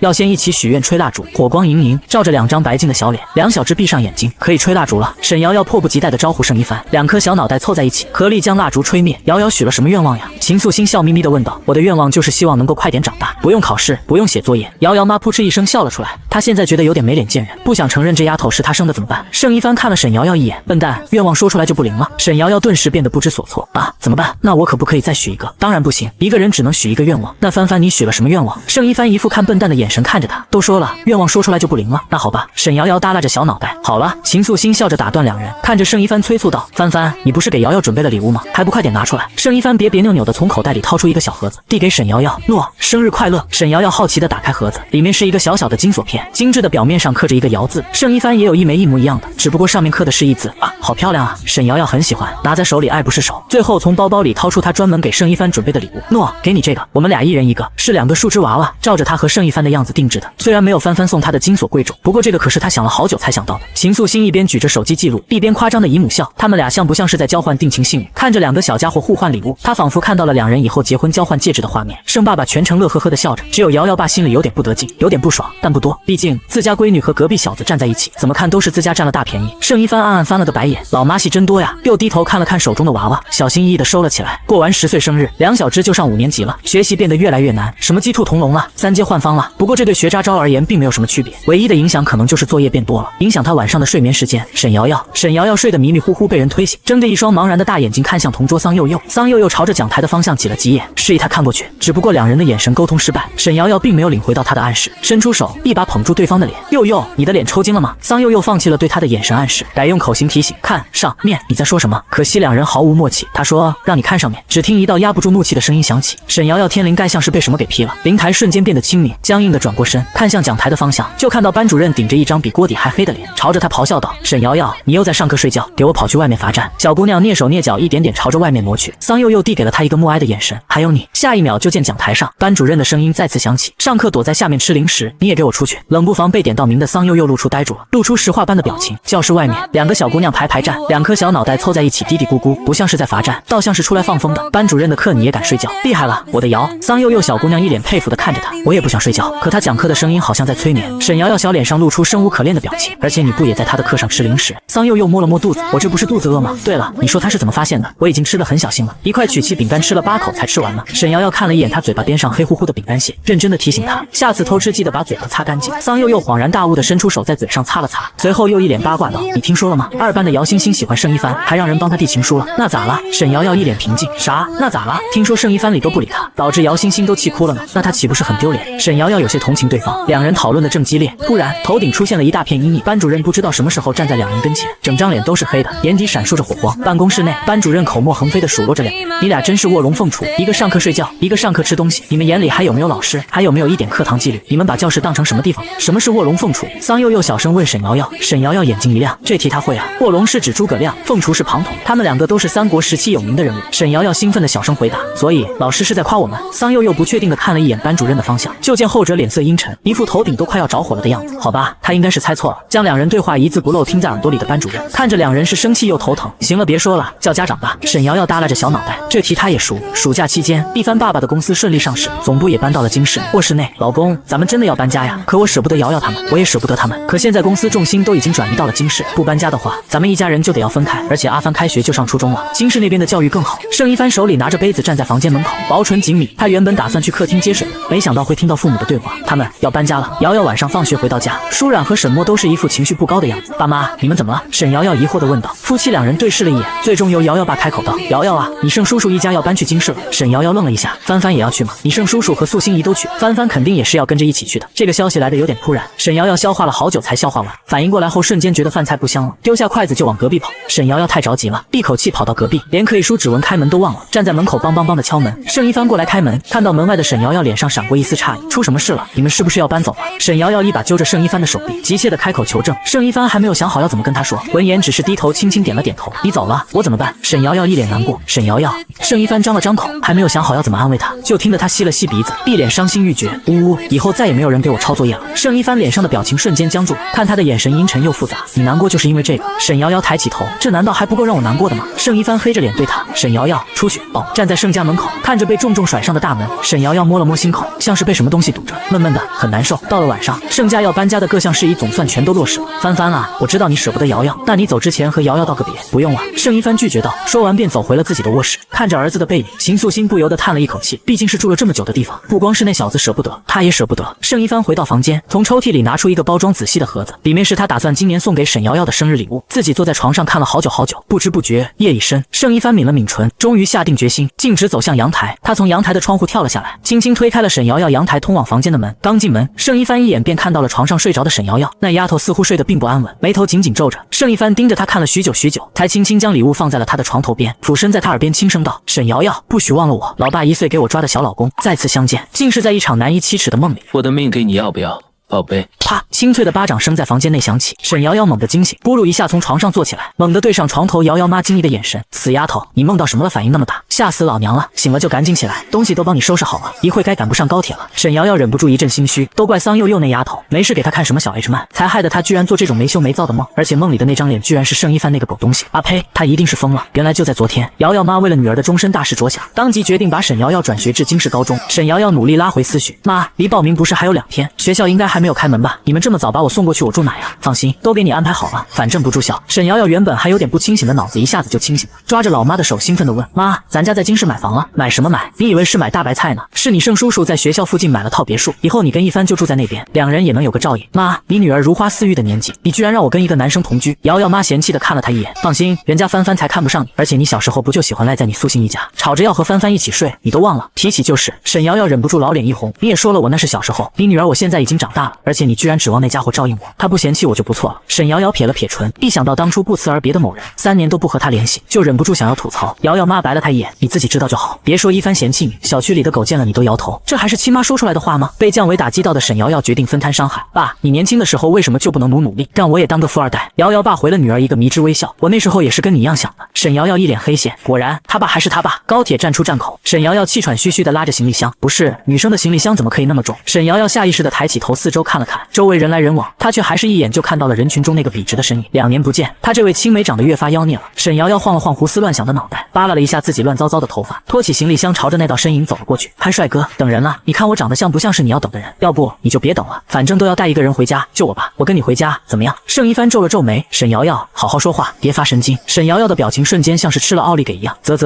S1: 要先一起许愿吹蜡烛，火光莹莹，照着2张白净的小脸。梁小芝闭上眼睛，可以吹蜡烛了。沈瑶瑶迫不及待地招呼盛一帆，两颗小脑袋凑在一起，合力将蜡烛吹灭。瑶瑶许了什么愿望呀？秦素心笑眯眯地问道。“我的愿望就是希望能够快点长大，不用考试，不用写作业。”瑶瑶妈扑哧一声笑了出来，她现在觉得有点没脸见人，不想承认这丫头是她生的，怎么办？盛一帆看了沈瑶瑶一眼，笨蛋，愿望说出来就不灵了。沈瑶瑶顿时变得不知所措，“啊，怎么办？那我可不可以再许一个？”“当然不行，一个人只能许一个愿望。”“那帆帆你许了什么愿望？”盛一帆一副看笨蛋的眼神看着他，“都说了，愿望说出来就不灵了。”“那好吧。”沈瑶瑶耷拉着小脑袋，“好了。”秦素心笑着打断两人，看着盛一帆催促道：“帆帆，你不是给瑶瑶准备了礼物吗？还不快点拿出来！”盛一帆别别扭扭的从口袋里掏出一个小盒子，递给沈瑶瑶：“诺，生日快乐！”沈瑶瑶好奇的打开盒子，里面是一个小小的金锁片，精致的表面上刻着一个瑶字。盛一帆也有一枚一模一样的，只不过上面刻的是一字啊，好漂亮啊！沈瑶瑶很喜欢，拿在手里爱不释手。最后从包包里掏出他专门给盛一帆准备的礼物：“诺，给你这个，我们俩一人一个，是2个树枝娃娃，照着他和盛一帆的样子定制的。虽然没有帆帆送他的金锁贵重，不过这个可是他想了好久才想到的。”秦素心一边举着手机记录，一边夸张的姨母笑，他们俩像不像是在交换定情信物？看着2个小家伙互换礼物，他仿佛看到了2人以后结婚交换戒指的画面。盛爸爸全程乐呵呵的笑着，只有瑶瑶爸心里有点不得劲，有点不爽，但不多，毕毕竟自家闺女和隔壁小子站在一起，怎么看都是自家占了大便宜。盛一帆暗暗翻了个白眼，老妈戏真多呀，又低头看了看手中的娃娃，小心翼翼地收了起来。过完10岁生日，梁小芝就上5年级了，学习变得越来越难，什么鸡兔同笼了，3阶换方了。不过这对学渣招而言并没有什么区别，唯一的影响可能就是作业变多了，影响她晚上的睡眠时间。沈瑶瑶睡得迷迷糊糊，被人推醒，睁着一双茫然的大眼睛看向同桌桑佑佑。桑佑佑朝着讲台的方向挤了挤眼，示意他看过去。只不过2人的眼神沟通失败，沈瑶瑶并没有领会到他的暗示，伸出手一把捧住对方的脸。佑佑，你的脸抽筋了吗？桑佑佑放弃了对他的眼神暗示，改用口型提醒，看上面。你在说什么？可惜2人毫无默契。他说让你看上面。只听一道压不住怒气的声音响起，沈瑶瑶天灵盖像是被什么给劈了，灵台瞬间变得清明，僵硬的转过身看向讲台的方向，就看到班主任顶着一张比锅底还黑的脸，朝着他咆哮道：沈瑶瑶，你又在上课睡觉，给我跑去外面罚站。小姑娘蹑手蹑脚一点点朝着外面挪去，桑佑佑递给了她一个默哀的眼神。还有你。下一秒就见讲台上班主任的声音再次响起，上课躲在下面吃零食，你也给我出去。冷不防被点到名的桑佑佑露出呆住了，露出石化般的表情。教室外面2个小姑娘排站，2颗小脑袋凑在一起嘀嘀咕咕，不像是在罚站，倒像是出来放风的。班主任的课你也敢睡觉，厉害了，我的瑶。桑佑佑小姑娘一脸佩服地看着他，我也不想睡觉，可他讲课的声音好像在催眠。沈瑶瑶小脸上露出生无可恋的表情，而且你不也在他的课上吃零食？桑佑佑摸了摸肚子，我这不是肚子饿吗？对了，你说他是怎么发现的？我已经吃得很小心了，一块曲奇饼干吃了8口才吃完了。沈瑶瑶看了一眼他嘴巴边上黑乎乎的饼干屑，认真的提醒他，下次偷吃记得把嘴巴擦干净。桑佑佑恍然大悟的伸出手在嘴上擦了擦，随后又一脸八卦道：你听说了吗？2班的姚星星喜欢盛一帆，还让人帮他递情书了。那咋了？沈瑶瑶一脸平静，啥？那咋了？听说盛一帆理都不理他，导致姚星星都气哭了呢，那他岂不是很丢脸？沈瑶瑶有些同情对方，2人讨论的正激烈，突然头顶出现了一大片阴影，班主任不知道什么时候站在2人跟前，整张脸都是黑的，眼底闪烁着火光。办公室内，班主任口沫横飞的数落着2人，你俩真是卧龙凤雏，一个上课睡觉，一个上课吃东西，你们眼里还有没有老师？还有没有一点课堂纪律？你们把教室当成什么地方？什么是卧龙凤雏？桑佑佑小声问沈瑶瑶，沈瑶瑶眼睛一亮，这题他会啊。卧龙是指诸葛亮，凤雏是庞统，他们2个都是3国时期有名的人物。沈瑶瑶兴奋的小声回答，所以老师是在夸我们？桑佑佑不确定的看了一眼班主任的方向，就见后者脸色阴沉，一副头顶都快要着火了的样子。好吧，他应该是猜错了。将2人对话一字不漏听在耳朵里的班主任看着2人是生气又头疼。行了，别说了，叫家长吧。沈瑶瑶耷拉着小脑袋，这题他也熟。暑假期间，一帆爸爸的公司顺利上市，总部也搬到了京市。卧室内，老公，咱们真的要搬家呀？可我舍不得瑶瑶他们，我也舍不得他们。可现在公司重心都已经转移到了京市，不搬家的话，咱们一家人就得要分开。而且阿帆开学就上初中了，京市那边的教育更好。盛一帆手里拿着杯子站在房间门口，薄唇紧抿。他原本打算去客厅接水的，没想到会听到父母的对话。他们要搬家了。瑶瑶晚上放学回到家，舒冉和沈墨都是一副情绪不高的样子。爸妈，你们怎么了？沈瑶瑶疑惑地问道。夫妻2人对视了一眼，最终由瑶瑶爸开口道：瑶瑶啊，你盛叔叔一家要搬去京市了。沈瑶瑶愣了一下，帆帆也要去吗？你盛叔叔和素心怡都去，帆帆肯定也是要跟着一起去的。这个消息来得有点突然，沈瑶瑶消化了好久才消化完，反应过来后瞬间觉得饭菜不香了，丢下筷子就往隔壁跑。沈瑶瑶太着急了，一口气跑到隔壁，连可以输指纹开门都忘了，站在门口梆梆梆的敲门。盛一帆过来开门，看到门外的沈瑶瑶脸上闪过一丝诧异，出什么事了？你们是不是要搬走了？沈瑶瑶一把揪着盛一帆的手臂，急切地开口求证。盛一帆还没有想好要怎么跟他说，闻言只是低头轻轻点了点头。你走了，我怎么办？沈瑶瑶一脸难过。沈瑶瑶，盛一帆张了张口，还没有想好要怎么安慰他，就听得他吸了吸鼻子，一脸伤心欲绝。呜呜，以后再也没有人给我抄作业了。盛一帆脸上的表情瞬间僵住，看他的眼神阴沉又复杂。你难过就是因为这个？沈瑶瑶抬起头，这难道还不够让我难过的吗？盛一帆黑着脸对他，沈瑶瑶，出去。哦，站在盛家门口，看着被重重甩上的大门，沈瑶瑶摸了摸心口，像是被什么东西堵着，闷闷的，很难受。到了晚上，盛家要搬家的各项事宜总算全都落实了。帆帆啊，我知道你舍不得瑶瑶，那你走之前和瑶瑶道个别。不用了，盛一帆拒绝道。说完便走回了自己的卧室，看着儿子的背影，邢素心不由得叹了一口气，毕竟是住了这么久的地方，不光是那小子舍不得，他也舍不得。盛一帆回到房间，从抽屉里拿出一个包装仔细的盒子，里面是他打算今年送给沈瑶瑶的生日礼物。自己坐在床上看了好久好久，不知不觉夜已深。盛一帆抿了抿唇，终于下定决心，径直走向阳台。他从阳台的窗户跳了下来，轻轻推开了沈瑶瑶阳台通往房间的门。刚进门，盛一帆一眼便看到了床上睡着的沈瑶瑶，那丫头似乎睡得并不安稳，眉头紧紧皱着。盛一帆盯着她看了许久许久，才轻轻将礼物放在了她的床头边，俯身在她耳边轻声道：沈瑶瑶，不许忘了我，老爸1岁给我抓的小老公。再次相见，竟是在一场难以启齿的梦里。
S3: 我的命给你要不要，宝贝？
S1: 啪！清脆的巴掌声在房间内响起，沈瑶瑶猛地惊醒，咕噜一下从床上坐起来，猛地对上床头瑶瑶妈惊异的眼神。死丫头，你梦到什么了？反应那么大。吓死老娘了！醒了就赶紧起来，东西都帮你收拾好了，一会该赶不上高铁了。沈瑶瑶忍不住一阵心虚，都怪桑佑佑那丫头，没事给她看什么小 H 漫，才害得她居然做这种没羞没臊的梦，而且梦里的那张脸居然是盛一帆那个狗东西。啊呸！她一定是疯了。原来就在昨天，瑶瑶妈为了女儿的终身大事着想，当即决定把沈瑶瑶转学至京市高中。沈瑶瑶努力拉回思绪，妈，离报名不是还有2天，学校应该还没有开门吧？你们这么早把我送过去，我住哪呀？放心，都给你安排好了，反正不住校。沈瑶瑶原本还有点不清醒的脑子一下子就清醒了，抓着老妈的手兴奋地问：妈，咱家在京市买房了？买什么买？你以为是买大白菜呢？是你盛叔叔在学校附近买了套别墅，以后你跟一帆就住在那边，2人也能有个照应。妈，你女儿如花似玉的年纪，你居然让我跟一个男生同居？瑶瑶妈嫌弃地看了她一眼，放心，人家帆帆才看不上你，而且你小时候不就喜欢赖在你苏信一家，吵着要和帆帆一起睡，你都忘了？提起就是。沈瑶瑶忍不住老脸一红，你也说了我那是小时候，你女儿我现在已经长大了，而且你居然指望那家伙照应我，她不嫌弃我就不错了。沈瑶瑶撇了撇唇，一想到当初不辞而别的某人3年都不和她联系，就忍不住想要吐槽。瑶瑶妈白了她一眼，你自己知道就好，别说一帆嫌弃你，小区里的狗见了你都摇头，这还是亲妈说出来的话吗？被降维打击到的沈瑶瑶决定分摊伤害。爸，你年轻的时候为什么就不能努力，让我也当个富二代？瑶瑶爸回了女儿一个迷之微笑，我那时候也是跟你一样想的。沈瑶瑶一脸黑线，果然他爸还是他爸。高铁站出站口，沈瑶瑶气喘吁吁地拉着行李箱，不是，女生的行李箱怎么可以那么重？沈瑶瑶下意识地抬起头四周看了看，周围人来人往，她却还是一眼就看到了人群中那个笔直的身影。2年不见，她这位青梅长得越发妖孽了。沈瑶瑶晃了晃胡思乱想的脑袋，扒拉了一下自己乱糟糟的头发，拖起行李箱朝着那道身影走了过去。潘帅哥，等人了，你看我长得像不像是你要等的人？要不你就别等了，反正都要带一个人回家，就我吧，我跟你回家怎么样？盛一帆皱了皱眉，沈瑶瑶，好好说话，别发神经。沈瑶瑶的表情瞬间像是吃了奥利给一样，啧，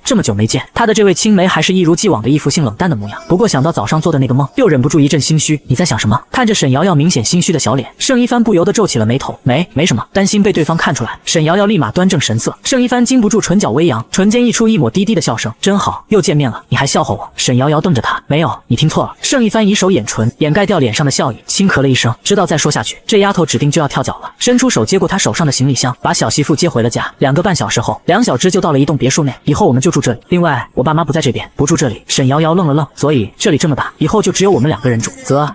S1: 这么久没见，她的这位青梅还是一如既往的一副性冷淡的模样。不过想到早上做的那个梦，又忍不住一阵心虚。你在想什么？看着沈瑶瑶明显心虚的小脸，盛一帆不由得皱起了眉头。没什么，担心被对方看出来。沈瑶瑶立马端正神色，盛一帆禁不住唇角微扬，唇间溢出一抹低低的笑声。真好，又见面了，你还笑话我？沈瑶瑶瞪着他，没有，你听错了。盛一帆以手掩唇，掩盖掉脸上的笑意，轻咳了一声，知道再说下去，这丫头指定就要跳脚了。伸出手接过她手上的行李箱，把小媳妇接回了家。2个半小时后，2小只就到了一栋别墅内，以后我们就住这里。另外，我爸妈不在这边，不住这里。沈瑶瑶愣了愣，所以这里这么大，以后就只有我们2个人住。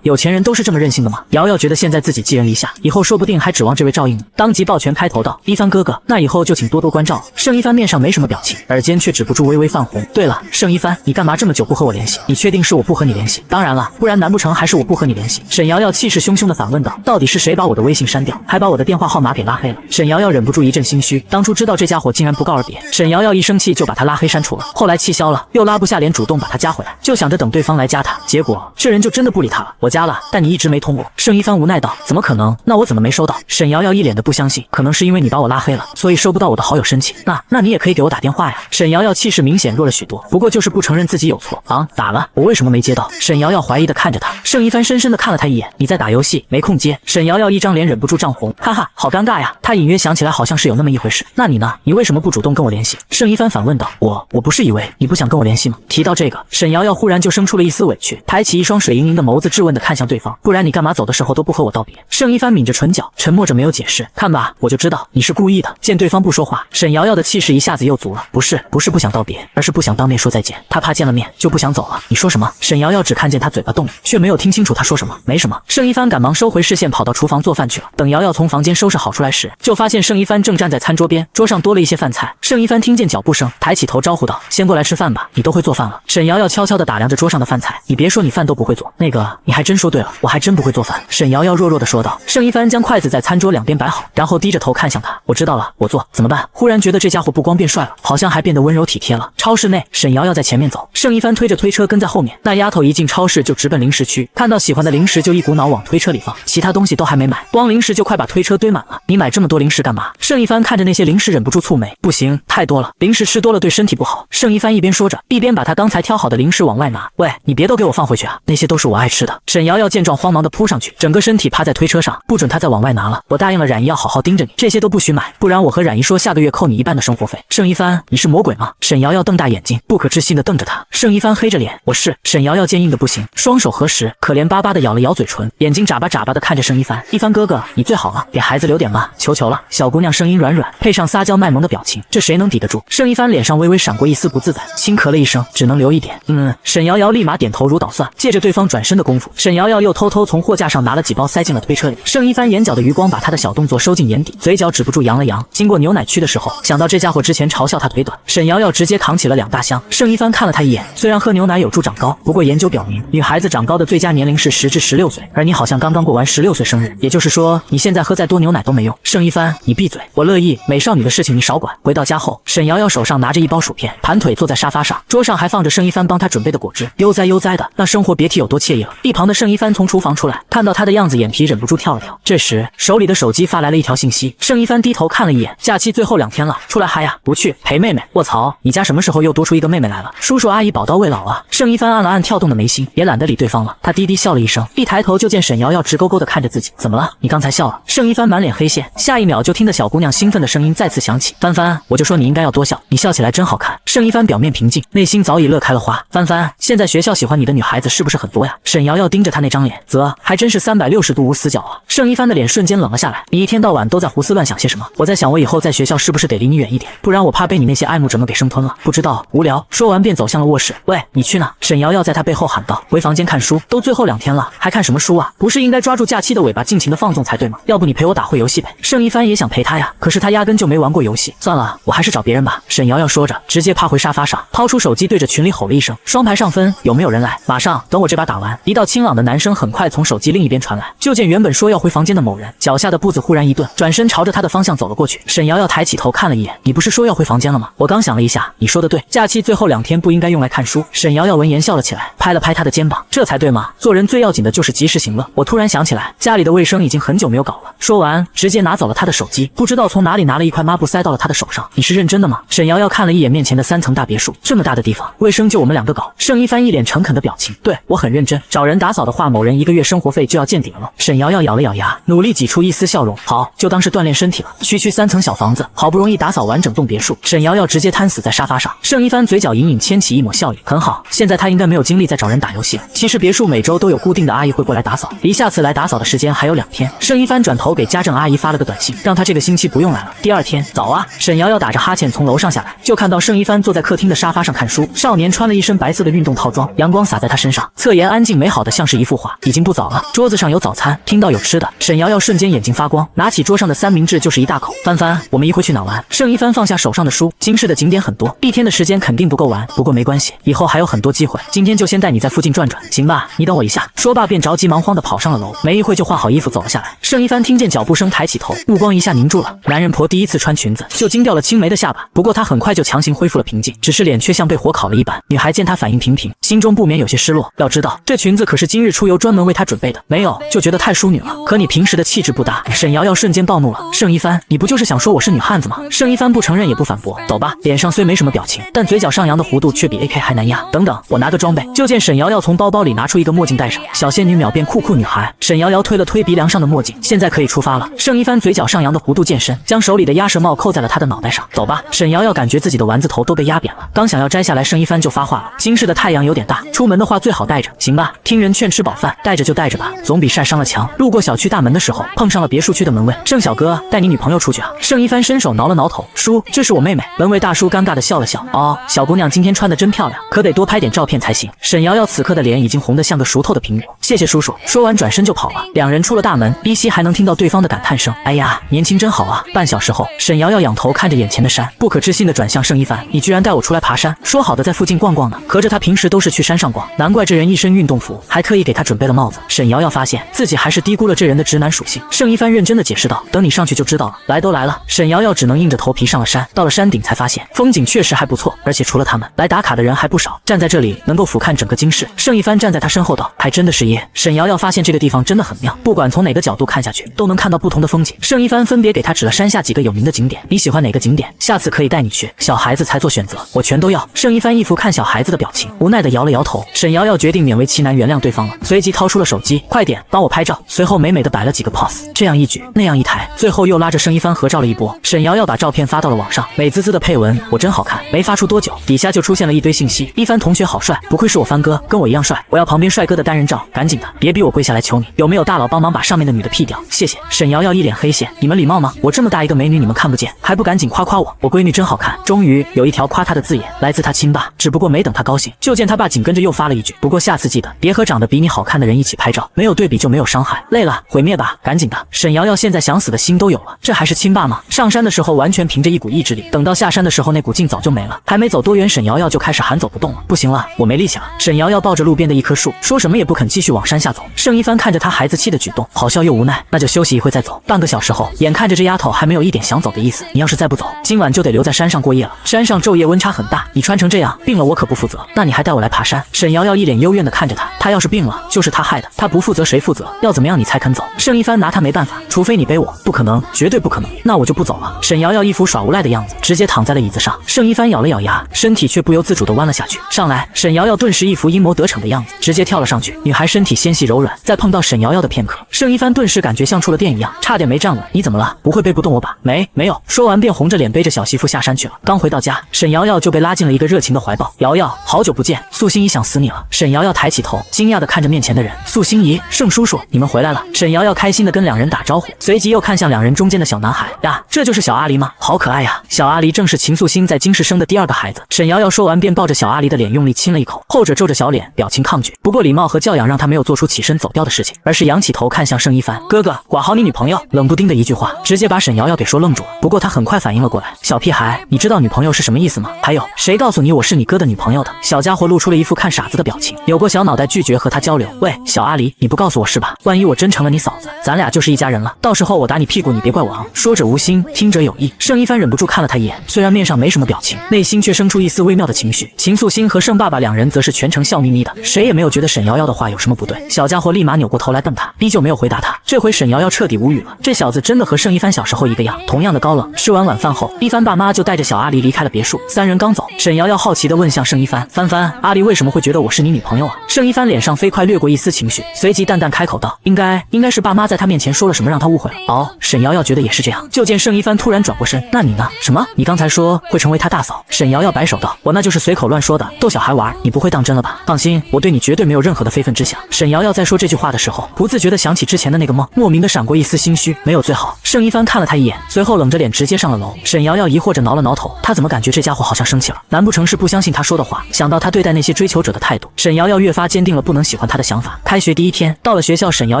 S1: 有钱人都是这么任性的吗？瑶瑶觉得现在自己寄人篱下，以后说不定还指望这位照应呢。当即抱拳开头道：一帆哥哥，那以后就请多多关照。盛一帆面上没什么表情，耳尖却止不住微微泛红。对了，盛一帆，你干嘛这么久不和我联系？你确定是我不和你联系？当然了，不然难不成还是我不和你联系？沈瑶瑶气势汹汹地反问道：到底是谁把我的微信删掉，还把我的电话号码给拉黑了？沈瑶瑶忍不住一阵心虚，当初知道这家伙竟然不告而别，沈瑶瑶一生气就把他拉黑删除了，后来气消了，又拉不下脸主动把他加回来，就想着等对方来加他，结果这人就真的不理他了。我加了，但你一直没通过。盛一帆无奈道：怎么可能？那我怎么没收到？沈瑶瑶一脸的不相信，可能是因为你把我拉黑了，所以收不到我的好友申请。那你也可以给我打电话呀。沈瑶瑶气势明显弱了许多，不过就是不承认自己有错。打了，我为什么没接到？沈瑶瑶怀疑的看着他。盛一帆深深的看了他一眼，你在打游戏，没空接。沈瑶瑶一张脸忍不住涨红，哈哈，好尴尬呀。他隐约想起来好像是有那么一回事。那你呢？你为什么不主动跟我联系？盛一帆反问道。我不是以为你不想跟我联系吗？提到这个，沈瑶瑶忽然就生出了一丝委屈，抬起一双水盈盈的眸子质问的看向对方，不然你干嘛走的时候都不和我道别？盛一帆抿着唇角，沉默着没有解释。看吧，我就知道你是故意的。见对方不说话，沈瑶瑶的气势一下子又足了。不是不想道别，而是不想当面说再见。她怕见了面就不想走了。你说什么？沈瑶瑶只看见他嘴巴动了，却没有听清楚他说什么。没什么。盛一帆赶忙收回视线，跑到厨房做饭去了。等瑶瑶从房间收拾好出来时，就发现盛一帆正站在餐桌边，桌上多了一些饭菜。盛一帆听见脚步声，抬起头招呼道：先过来吃饭吧，你都会做饭了。沈瑶瑶悄悄地打量着桌上的饭菜，你别说你饭都不会做，那个你还真说对了，我还真不会做饭。沈瑶瑶弱弱地说道。盛一帆将筷子在餐桌两边摆好，然后低着头看向他，我知道了，我做，怎么办？忽然觉得这家伙不光变帅了，好像还变得温柔体贴了。超市内，沈瑶瑶在前面走，盛一帆推着推车跟在后面。那丫头一进超市就直奔零食区，看到喜欢的零食就一股脑往推车里放，其他东西都还没买，光零食就快把推车堆满了。你买这么多零食干嘛？盛一帆看着那些零食忍不住蹙眉，不行，太多了，零食吃多了对身体不好。盛一帆一边说着，一边把他刚才挑好的零食往外拿。喂，你别都给我放回去啊，那些都是我爱吃的。沈瑶瑶见状慌忙的扑上去，整个身体趴在推车上，不准他再往外拿了。我答应了冉姨要好好盯着你，这些都不许买，不然我和冉姨说下个月扣你一半的生活费。盛一帆，你是魔鬼吗？沈瑶瑶瞪大眼睛，不可置信的瞪着他。盛一帆黑着脸，我是。沈瑶瑶坚硬的不行，双手合十，可怜巴巴的咬了咬嘴唇，眼睛眨巴眨巴的看着盛一帆。一帆哥哥，你最好了，给孩子留点吧，求求了。小姑娘声音软软，配上撒娇卖萌的表情，这谁能抵得住？盛一帆脸上微微闪过一丝不自在，轻咳了一声，只能留一点。沈瑶瑶立马点头如捣蒜。借着对方转身的功夫，沈瑶瑶又偷偷从货架上拿了几包塞进了推车里。盛一帆眼角的余光把他的小动作收进眼底，嘴角止不住扬了扬。经过牛奶区的时候，想到这家伙之前嘲笑他腿短，沈瑶瑶直接扛起了2大箱。盛一帆看了他一眼，虽然喝牛奶有助长高，不过研究表明，女孩子长高的最佳年龄是10至16岁，而你好像刚刚过完16岁生日，也就是说，你现在喝再多牛奶都没用。盛一帆，你闭嘴，我乐意，美少女的事情你少管。回到家后，沈瑶瑶手上拿着一包薯片，盘腿坐在沙发上，桌上还放着盛一帆帮她准备的果汁，悠哉悠哉的，那生活别提有多惬意了。一旁的盛一帆从厨房出来，看到他的样子，眼皮忍不住跳了跳。这时，手里的手机发来了一条信息，盛一帆低头看了一眼，假期最后2天了，出来嗨呀？不去，陪妹妹。卧槽，你家什么时候又多出一个妹妹来了？叔叔阿姨宝刀未老啊！盛一帆按了按跳动的眉心，也懒得理对方了。他低低笑了一声，一抬头就见沈瑶瑶直勾勾的看着自己。怎么了？你刚才笑了？盛一帆满脸黑线，下一秒就听得小姑娘兴奋的声音再次响起：帆帆，我就说你应该要多笑，你笑起来真好看。盛一帆表面平静，内心早已乐开了花。帆帆，现在学校喜欢你的女孩子是不是很多呀？沈瑶瑶盯着他那张脸，则还真是360度无死角啊。盛一帆的脸瞬间冷了下来，你一天到晚都在胡思乱想些什么？我在想我以后在学校是不是得离你远一点，不然我怕被你那些爱慕者们给生吞了。不知道，无聊。说完便走向了卧室。喂，你去哪？沈瑶瑶在他背后喊道。回房间看书，都最后2天了，还看什么书啊？不是应该抓住假期的尾巴尽情的放纵才对吗？要不你陪我打会游戏呗？盛一帆也想陪他呀，可是他压根就没玩过游戏。算了，我还是找别人吧。沈瑶瑶说着，直接趴回沙发上，掏出手机对着群里吼了一声：双排上分，有没有人来？马上，等我这把打完。一道清朗的男声很快从手机另一边传来，就见原本说要回房间的某人脚下的步子忽然一顿，转身朝着他的方向走了过去。沈瑶瑶抬起头看了一眼，你不是说要回房间了吗？我刚想了一下，你说的对，假期最后2天不应该用来看书。沈瑶瑶闻言笑了起来，拍了拍他的肩膀，这才对嘛，做人最要紧的就是及时行乐。我突然想起来，家里的卫生已经很久没有搞了。说完，直接拿走了他的手机，不知道从哪里拿了一块抹布塞到了他的手上。你是认真的吗？沈瑶瑶看了一眼面前的3层大别墅，这么大的地方，卫生就我们2个搞。盛一帆一脸诚恳的表情，对，我很认真，找人打扫的话，某人1个月生活费就要见顶了。沈瑶瑶咬了咬牙，努力挤出一丝笑容，好，就当是锻炼身体了。区3层小房子，好不容易打扫完整栋别墅，沈瑶瑶直接瘫死在沙发上。盛一帆嘴角隐隐牵起一抹笑意，很好，现在他应该没有精力再找人打游戏了。其实别墅每周都有固定的阿姨会过来打扫，离下次来打扫的时间还有2天。盛一帆转头给家政阿姨发了个短信，让她这个星期不用来了。第2天早啊，沈瑶瑶打着哈欠从楼上下来，就看到盛一帆坐在客厅的沙发上看书。少年穿了一身白色的运动套装，阳光洒在他身上，侧颜安静美好的像是一幅画。已经不早了，桌子上有早餐，听到有吃的，沈瑶瑶瞬间眼睛发光，拿起桌上的3明治就是一大口。帆帆，我们一会去哪玩？盛一帆放下手上的书，京市的景点很多，1天的时间肯定不够玩，不过没关系，以后还有很多机会，今天就先带你在附近转转，行吧？你等我一下。说罢便着急忙慌地跑上了楼，没一会就换好衣服走了下来。盛一帆听见脚步声，抬起头，目光一下凝住了。男人婆第一次穿裙子就惊掉了青梅的下巴，不过他很快就强行恢复了平静，只是脸却像被火烤了一般。女孩见他反应平平，心中不免有些失落。要知道这裙子可是今日出游专门为他准备的，没有就觉得太淑女了，和你平时的气质不搭。沈瑶瑶瞬间暴怒了，盛一帆，你不就是想说我是女汉子吗？盛一帆不承认也不反驳，走吧。脸上虽没什么表情，但嘴角上扬的弧度却比 AK 还难压。等等，我拿个装备。就见沈瑶瑶从包包里拿出一个墨镜戴上，小仙女秒变酷女孩。沈瑶瑶推了推鼻梁上的墨镜，现在可以出发了。盛一帆嘴角上扬的弧度渐深，将手里的鸭舌帽扣在了他的脑袋上。走吧。沈瑶瑶感觉自己的丸子头都被压扁了，刚想要摘下来，盛一帆就发话了，京市的太阳有点大，出门的话最好带着，行吧？听人劝吃饱饭，带着就带着吧，总比晒伤了强。路过小区大门的时候，碰上了别墅区的门卫，盛小哥，带你女朋友出去啊？盛一帆伸手挠了挠头，叔，这是我妹妹。门卫大叔尴尬的笑了笑，哦，小姑娘今天穿的真漂亮，可得多拍点照片才行。沈瑶瑶此刻的脸已经红得像个熟透的苹果，谢谢叔叔。说完转身就跑了。两人出了大门，依稀还能听到对方的感叹声，哎呀，年轻真好啊。半小时后，沈瑶瑶仰头看着眼前的山，不可置信的转向盛一帆，你居然带我出来爬山，说好的在附近逛逛呢？合着他平时都是去山上逛，难怪这人一身运动服，还特意给他准备了帽子。沈瑶瑶发现自己还是低估了这人的直男属性。盛一帆认真的解释道，等你上去就知道了。来都来了，沈瑶瑶只能硬着头皮上了山。到了山顶才发现风景确实还不错，而且除了他们，来打卡的人还不少。站在这里能够俯瞰整个京市。盛一帆站在他身后道，还真的是耶。沈瑶瑶发现这个地方真的很妙，不管从哪个角度看下去，都能看到不同的风景。盛一帆分别给他指了山下几个有名的景点，你喜欢哪个景点？下次可以带你去。小孩子才做选择，我全都要。盛一帆一副看小孩子的表情，无奈的摇了摇头。沈瑶瑶决定勉为其难原谅对方了，随即掏出了手机，快点帮我拍照。随后美美的摆了几个 pose， 这样一举那样一抬，最后又拉着盛一帆合照了一波。沈瑶瑶把照片发到了网上，美滋滋的配文，我真好看。没发出多久，底下就出现了一堆信息，一帆同学好帅，不愧是我帆哥，跟我一样帅，我要旁边帅哥的单人照，赶紧紧的，别逼我跪下来求你，有没有大佬帮忙把上面的女的劈掉？谢谢。沈瑶瑶一脸黑线，你们礼貌吗？我这么大一个美女，你们看不见，还不赶紧夸夸我？我闺女真好看。终于有一条夸她的字眼来自她亲爸，只不过没等她高兴，就见她爸紧跟着又发了一句，不过下次记得别和长得比你好看的人一起拍照，没有对比就没有伤害。累了，毁灭吧，赶紧的。沈瑶瑶现在想死的心都有了，这还是亲爸吗？上山的时候完全凭着一股意志力，等到下山的时候那股劲早就没了，还没走多远，沈瑶瑶就开始喊走不动了。不行了，我没力气了。沈瑶瑶抱着路边的一棵树，说什么也不肯继续往山下走。盛一帆看着她孩子气的举动，好笑又无奈，那就休息一会再走。半个小时后，眼看着这丫头还没有一点想走的意思，你要是再不走，今晚就得留在山上过夜了。山上昼夜温差很大，你穿成这样，病了我可不负责。那你还带我来爬山？沈瑶瑶一脸幽怨的看着他，他要是病了，就是他害的，他不负责谁负责？要怎么样你才肯走？盛一帆拿他没办法，除非你背我，不可能，绝对不可能。那我就不走了。沈瑶瑶一副耍无赖的样子，直接躺在了椅子上。盛一帆咬了咬牙，身体却不由自主的弯了下去。上来，沈瑶瑶顿时一副阴谋得逞的样子，直接跳了上去。女孩身体纤细柔软，再碰到沈瑶瑶的片刻，盛一帆顿时感觉像触了电一样，差点没站稳。你怎么了？不会背不动我吧？没有。说完便红着脸背着小媳妇下山去了。刚回到家，沈瑶瑶就被拉进了一个热情的怀抱。瑶瑶，好久不见，素心怡想死你了。沈瑶瑶抬起头，惊讶的看着面前的人。素心怡，盛叔叔，你们回来了。沈瑶瑶开心的跟两人打招呼，随即又看向两人中间的小男孩呀，这就是小阿离吗？好可爱呀！小阿离正是秦素心在京市生的第二个孩子。沈瑶瑶说完便抱着小阿离的脸用力亲了一口，后者皱着小脸，表情抗拒。不过礼貌和教养让他没有做出起身走掉的事情，而是仰起头看向盛一帆。哥哥，管好你女朋友。冷不丁的一句话，直接把沈瑶瑶给说愣住了。不过他很快反应了过来，小屁孩，你知道女朋友是什么意思吗？还有，谁告诉你我是你哥的女朋友的？小家伙露出了一副看傻子的表情，扭过小脑袋拒绝和他交流。喂，小阿离，你不告诉我是吧？万一我真成了你嫂子，咱俩就是一家人了，到时候我打你屁股你别怪我啊。说者无心，听者有意。盛一帆忍不住看了他一眼，虽然面上没什么表情，内心却生出一丝微妙的情绪。秦素心和盛爸爸两人则是全程笑眯眯的，谁也没有觉得沈瑶瑶的话有什么不对。小家伙立马扭过头来瞪他，依旧没有回答他。这回沈瑶瑶彻底无语了，这小子真的和盛一帆小时候一个样，同样的高冷。吃完晚饭后，一帆爸妈就带着小阿离离开了别墅。三人刚走，沈瑶瑶好奇地问向盛一帆：帆帆，阿离为什么会觉得我是你女朋友啊？盛一帆脸上飞快掠过一丝情绪，随即淡淡开口道：应该是爸妈在他面前说了什么让他误会了。哦，沈瑶瑶觉得也是这样。就见盛一帆突然转过身：那你呢？什么？你刚才说会成为他大嫂？沈瑶瑶摆手道：我那就是随口乱说的，逗小孩玩，你不会当真了吧？放心，我对你绝对没有任何的非分之想。沈瑶瑶在说这句话的时候，不自觉地想起之前的那个梦，莫名的闪过一丝心虚。没有最好。盛一帆看了他一眼，随后冷着脸直接上了楼。沈瑶瑶疑惑着挠了挠头，他怎么感觉这家伙好像生气了？难不成是不相信他说的话？想到他对待那些追求者的态度，沈瑶瑶越发坚定了不能喜欢他的想法。开学第一天，到了学校，沈瑶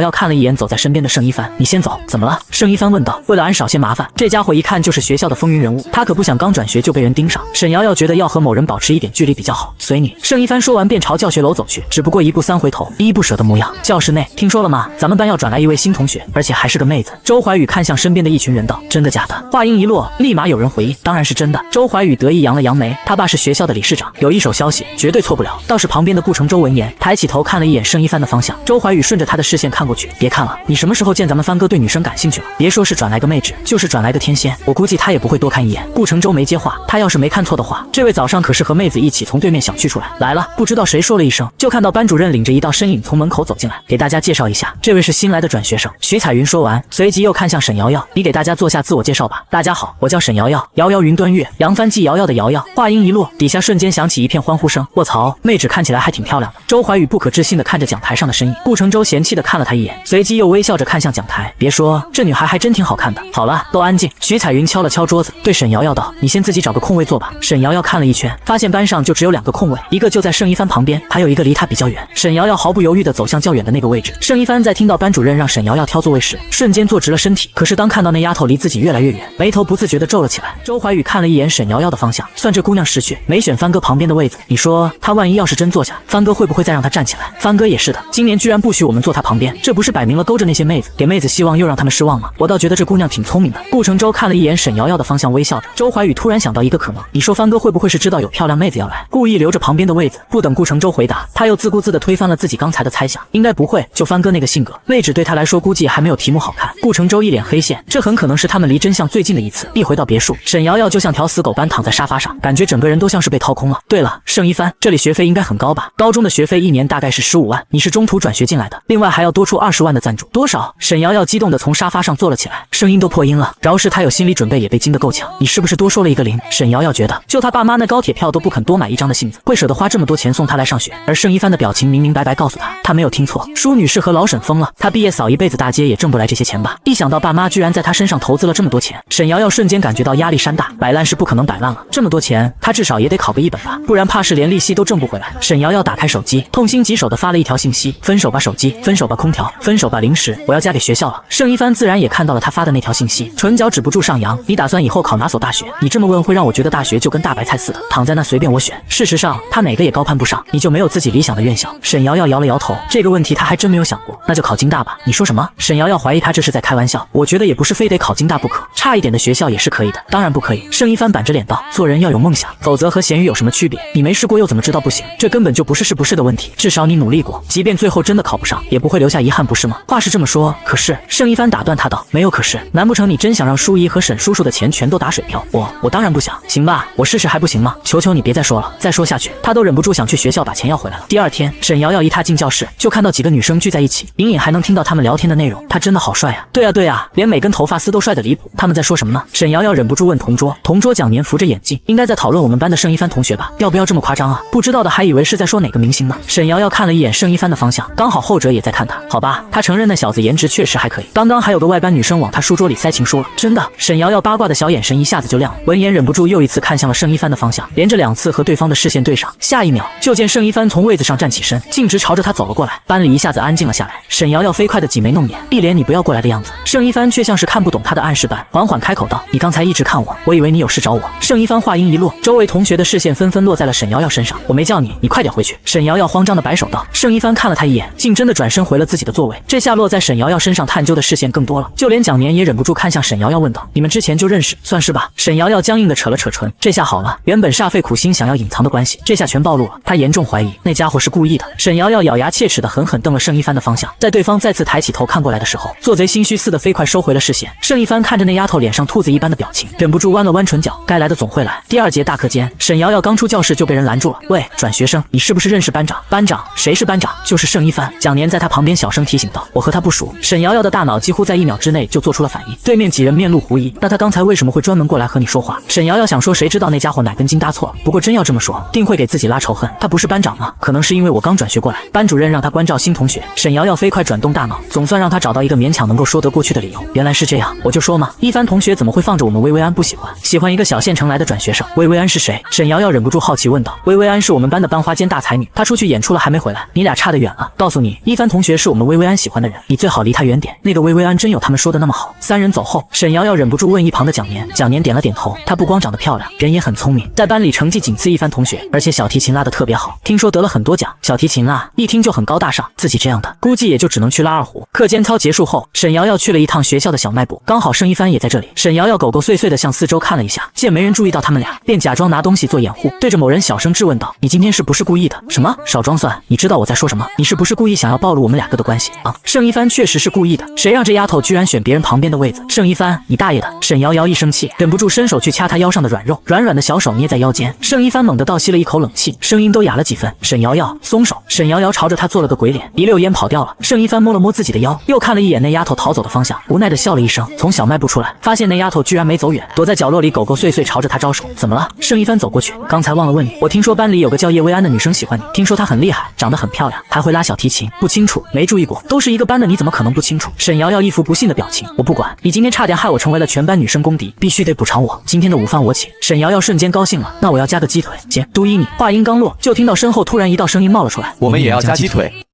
S1: 瑶看了一眼走在身边的盛一帆，你先走，怎么了？盛一帆问道。为了俺少些麻烦，这家伙一看就是学校的风云人物，他可不想刚转学就被人盯上。沈瑶瑶觉得要和某人保持一点距离比较好，随你。盛一帆说完便朝教学楼走去，只不过一步三回头，依依不舍的模样。教室内，听说了吗？咱们班要转来一位新同学，而且还是个妹子。周怀宇看向身边的一群人道：真的假的？话音一落，立马有人回应：当然是真的。周怀宇得意扬了扬眉，他爸是学校的理事长，有一手消息绝对错不了。倒是旁边的顾承周闻言，抬起头看了一眼盛一帆的方向。周怀宇顺着他的视线看过去，别看了，你什么时候见咱们帆哥对女生感兴趣了？别说是转来个妹纸，就是转来个天仙，我估计他也不会多看一眼。顾承周没接话，他要是没看错的话，这位早上可是和妹子一起从对面小区出来。来了，不知道谁说了一声，就看到班主任领着一道身影从门口走进来，给大家介绍一下，这位是新来的转学生徐彩云。说完，随即又看向沈瑶瑶，你给大家做下自我介绍吧。大家好，我叫沈瑶瑶，瑶瑶云端月，扬帆济瑶瑶的瑶瑶。话音一落，底下瞬间响起一片欢呼声。卧槽，妹纸看起来还挺漂亮的。周怀宇不可置信地看着讲台上的身影，顾承周嫌弃地看了他一眼，随即又微笑着看向讲台，别说，这女孩还真挺好看的。好了，都安静。徐彩云敲了敲桌子，对沈瑶瑶道：你先自己找个空位坐吧。沈瑶瑶看了一圈，发现班上就只有2个空位，一个就在盛一帆旁边，还有一个离他比较远。沈瑶瑶毫不犹豫地走向较远的那个位置。盛一帆在听到班主任让沈瑶瑶挑座位时，瞬间坐直了身体，可是当看到那丫头离自己越来越远，眉头不自觉地皱了起来。周怀宇看了一眼沈瑶瑶的方向，算这姑娘识趣，没选帆哥旁边的位子。你说她万一要是真坐下，帆哥会不会再让她站起来？帆哥也是的，今年居然不许我们坐她旁边，这不是摆明了勾着那些妹子，给妹子希望又让他们失望吗？我倒觉得这姑娘挺聪明的。顾承周看了一眼沈瑶瑶的方向，微笑着。周怀宇突然想到一个可能，你说帆哥会不会是知道有漂亮妹子要来，故意留着旁边的位子？不等顾承周回答，他又自顾自地推翻了自己刚才的猜想，应该不会，就帆哥那个性格，妹纸对他来说估计还没有题目好看。顾承周一脸黑线，这很可能是他们离真相最近的一次。一回到别墅，沈瑶瑶就像条死狗般躺在沙发上，感觉整个人都像是被掏空了。对了，盛一帆，这里学费应该很高吧？高中的学费一年大概是15万，你是中途转学进来的，另外还要多出20万的赞助。多少？沈瑶瑶激动地从沙发上坐了起来，声音都破音了。饶是她有心理准备，也被惊得够呛。你是不是多说了一个零？沈瑶瑶觉得，就她爸妈那高铁票都不肯多买一张的性子，会舍得花这么多钱送她来上学。而盛一帆的表情明明白白告诉她，啊，她没有听错，舒女士和老沈疯了。她毕业扫一辈子大街也挣不来这些钱吧？一想到爸妈居然在她身上投资了这么多钱，沈瑶瑶瞬间感觉到压力山大。摆烂是不可能摆烂了，这么多钱，她至少也得考个1本吧，不然怕是连利息都挣不回来。沈瑶瑶打开手机，痛心疾首地发了一条信息：分手吧手机，分手吧空调，分手吧零食，我要嫁给学校了。盛一帆自然也看到了她发的那条信息，唇角止不住上扬。你打算以后考哪所大学？你这么问会让我觉得大学就跟大白菜似的，躺在那随便我选。事实上，她哪个也高攀不上，你就没有自己理想的院校？沈瑶瑶摇了摇头，这个问题她还真没有想过。那就考京大吧。你说什么？沈瑶瑶怀疑她这是在开玩笑。我觉得也不是非得考京大不可，差一点的学校也是可以的。当然不可以。盛一帆板着脸道，做人要有梦想，否则和咸鱼有什么区别？你没试过又怎么知道不行？这根本就不是是不是的问题，至少你努力过，即便最后真的考不上，也不会留下遗憾，不是吗？话是这么说，可是盛一帆打断他道，没有可是，难不成你真想让舒怡和沈叔叔的钱全都打水漂？我当然不想。行吧，我试试还不行吗？求求你别再说了，再说下去他都忍不住想去学校把钱要回来了。第二天，沈瑶瑶一踏进教室，就看到几个女生聚在一起，隐隐还能听到他们聊天的内容。他真的好帅啊！对啊，连每根头发丝都帅得离谱。他们在说什么呢？沈瑶瑶忍不住问同桌，同桌蒋年扶着眼镜，应该在讨论我们班的盛一帆同学吧？要不要这么夸张啊？不知道的还以为是在说哪个明星呢。沈瑶瑶看了一眼盛一帆的方向，刚好后者也在看他。好吧，他承认那小子颜值确实还可以。刚刚还有个外班女生往他书桌里塞情书了，真的。沈瑶瑶八卦的小眼神一下子就亮了，闻言忍不住又一次看向了盛一帆的方向，连着2次和对方的视线对上。下一秒，就见盛一帆从位子上站起身，径直朝着他走了过来。班里一下子安静了下来。沈瑶瑶飞快的挤眉弄眼，一脸你不要过来的样子。盛一帆却像是看不懂他的暗示般，缓缓开口道：“你刚才一直看我，我以为你有事找我。”盛一帆话音一落，周围同学的视线纷纷落在了沈瑶瑶身上。我没叫你，你快点回去。沈瑶瑶慌张的摆手道。盛一帆看了他一眼，竟真的转身回了自己的座位。这下落在沈瑶瑶身上探究的视线更多了，就连蒋年也忍不住看向沈瑶瑶问道：“你们之前就认识？算是吧。”沈瑶瑶僵硬的扯了扯唇，这下好了，原本煞费苦心想要隐藏的关系，这下全暴露了。她严重怀疑那家伙是故意的。沈瑶瑶咬牙切齿的狠狠瞪了盛一帆的方向，在对方再次抬起头看过来的时候，做贼心虚似的飞快收回了视线。盛一帆看着那丫头脸上兔子一般的表情，忍不住弯了弯唇角，该来的总会来。第2节大课间，沈瑶瑶刚出教室就被人拦住了。喂，转学生，你是不是认识班长？班长？谁是班长？就是盛一帆。蒋年在他旁边小声提醒道，我和他不熟。沈瑶瑶的大脑几乎在1秒之内就做出了反应。对面几人面露狐疑，那他刚才为什么会专门过来和你说话？沈瑶瑶想说，谁知道那家伙哪根筋搭错了。不过真要这么说，定会给自己拉仇恨。他不是班长吗？可能是因为我刚转学过来，班主任让他关照新同学。沈瑶瑶飞快转动大脑，总算让他找到一个勉强能够说得过去的理由。原来是这样，我就说嘛，一帆同学怎么会放着我们薇薇安不喜欢？喜欢一个小县城来的转学生。薇薇安是谁？沈瑶瑶忍不住好奇问道。薇薇安是我们班的班花兼大才女，她出去演出了还没回来，你俩差得远了。告诉你，一帆同学是我们薇薇安喜欢的人，你最好离她远点。那个薇薇安真有他们说的那么好？3人走后，沈瑶瑶忍不住问一旁的蒋年，蒋年点了点头。她不光长得漂亮，人也很聪明，在班里成绩仅次一帆同学，而且小提琴拉得特别好，听说得了很多奖。小提琴啊，一听就很高大上，自己这样的估计也就只能去拉二胡。课间操结束后，沈瑶瑶去了一趟学校的小卖部，刚好盛一帆也在这里。沈瑶瑶狗狗碎碎的向四周看了一下，见没人注意到他们俩，便假装拿东西做掩护，对着某人小声质问道：“你今天是不是故意的？”什么？少装蒜！你知道我在说什么？你是不是故意想要暴露我们2个的关系啊？盛一帆确实是故意的，谁让这丫头居然选别人旁边的位子？盛一帆，你大爷的！沈瑶瑶一生气，忍不住伸手去掐他腰上的软肉，软软的小手捏在腰间。盛一帆猛地倒吸了一口冷气，声音都哑了几分：“沈瑶瑶，松手！”沈瑶瑶朝着他做了个鬼脸，一溜烟跑掉了。盛一帆摸了摸自己的腰，又看了一眼那丫头逃走的方向，无奈的笑了一声，从小卖部出来，发现那丫头居然没走远，躲在角落里狗狗碎碎朝着他招手。怎么了？盛一帆走过去，刚才忘了问你，我听说班里有个叫叶薇安的女生喜欢你，听说她很厉害，长得很漂亮，还会拉小提琴。不清楚，没注意过，都是一个班的，你怎么可能不清楚？沈瑶瑶一副不信的表情，我不管，你今天差点害我成为了全班女生公敌，必须得补偿我，今天的午饭我请。沈瑶瑶瞬间高兴了，那我要加个鸡腿。姐，杜一你。话音刚落，就听到身后突然一道声音冒了出来，
S4: 我们也要加鸡腿。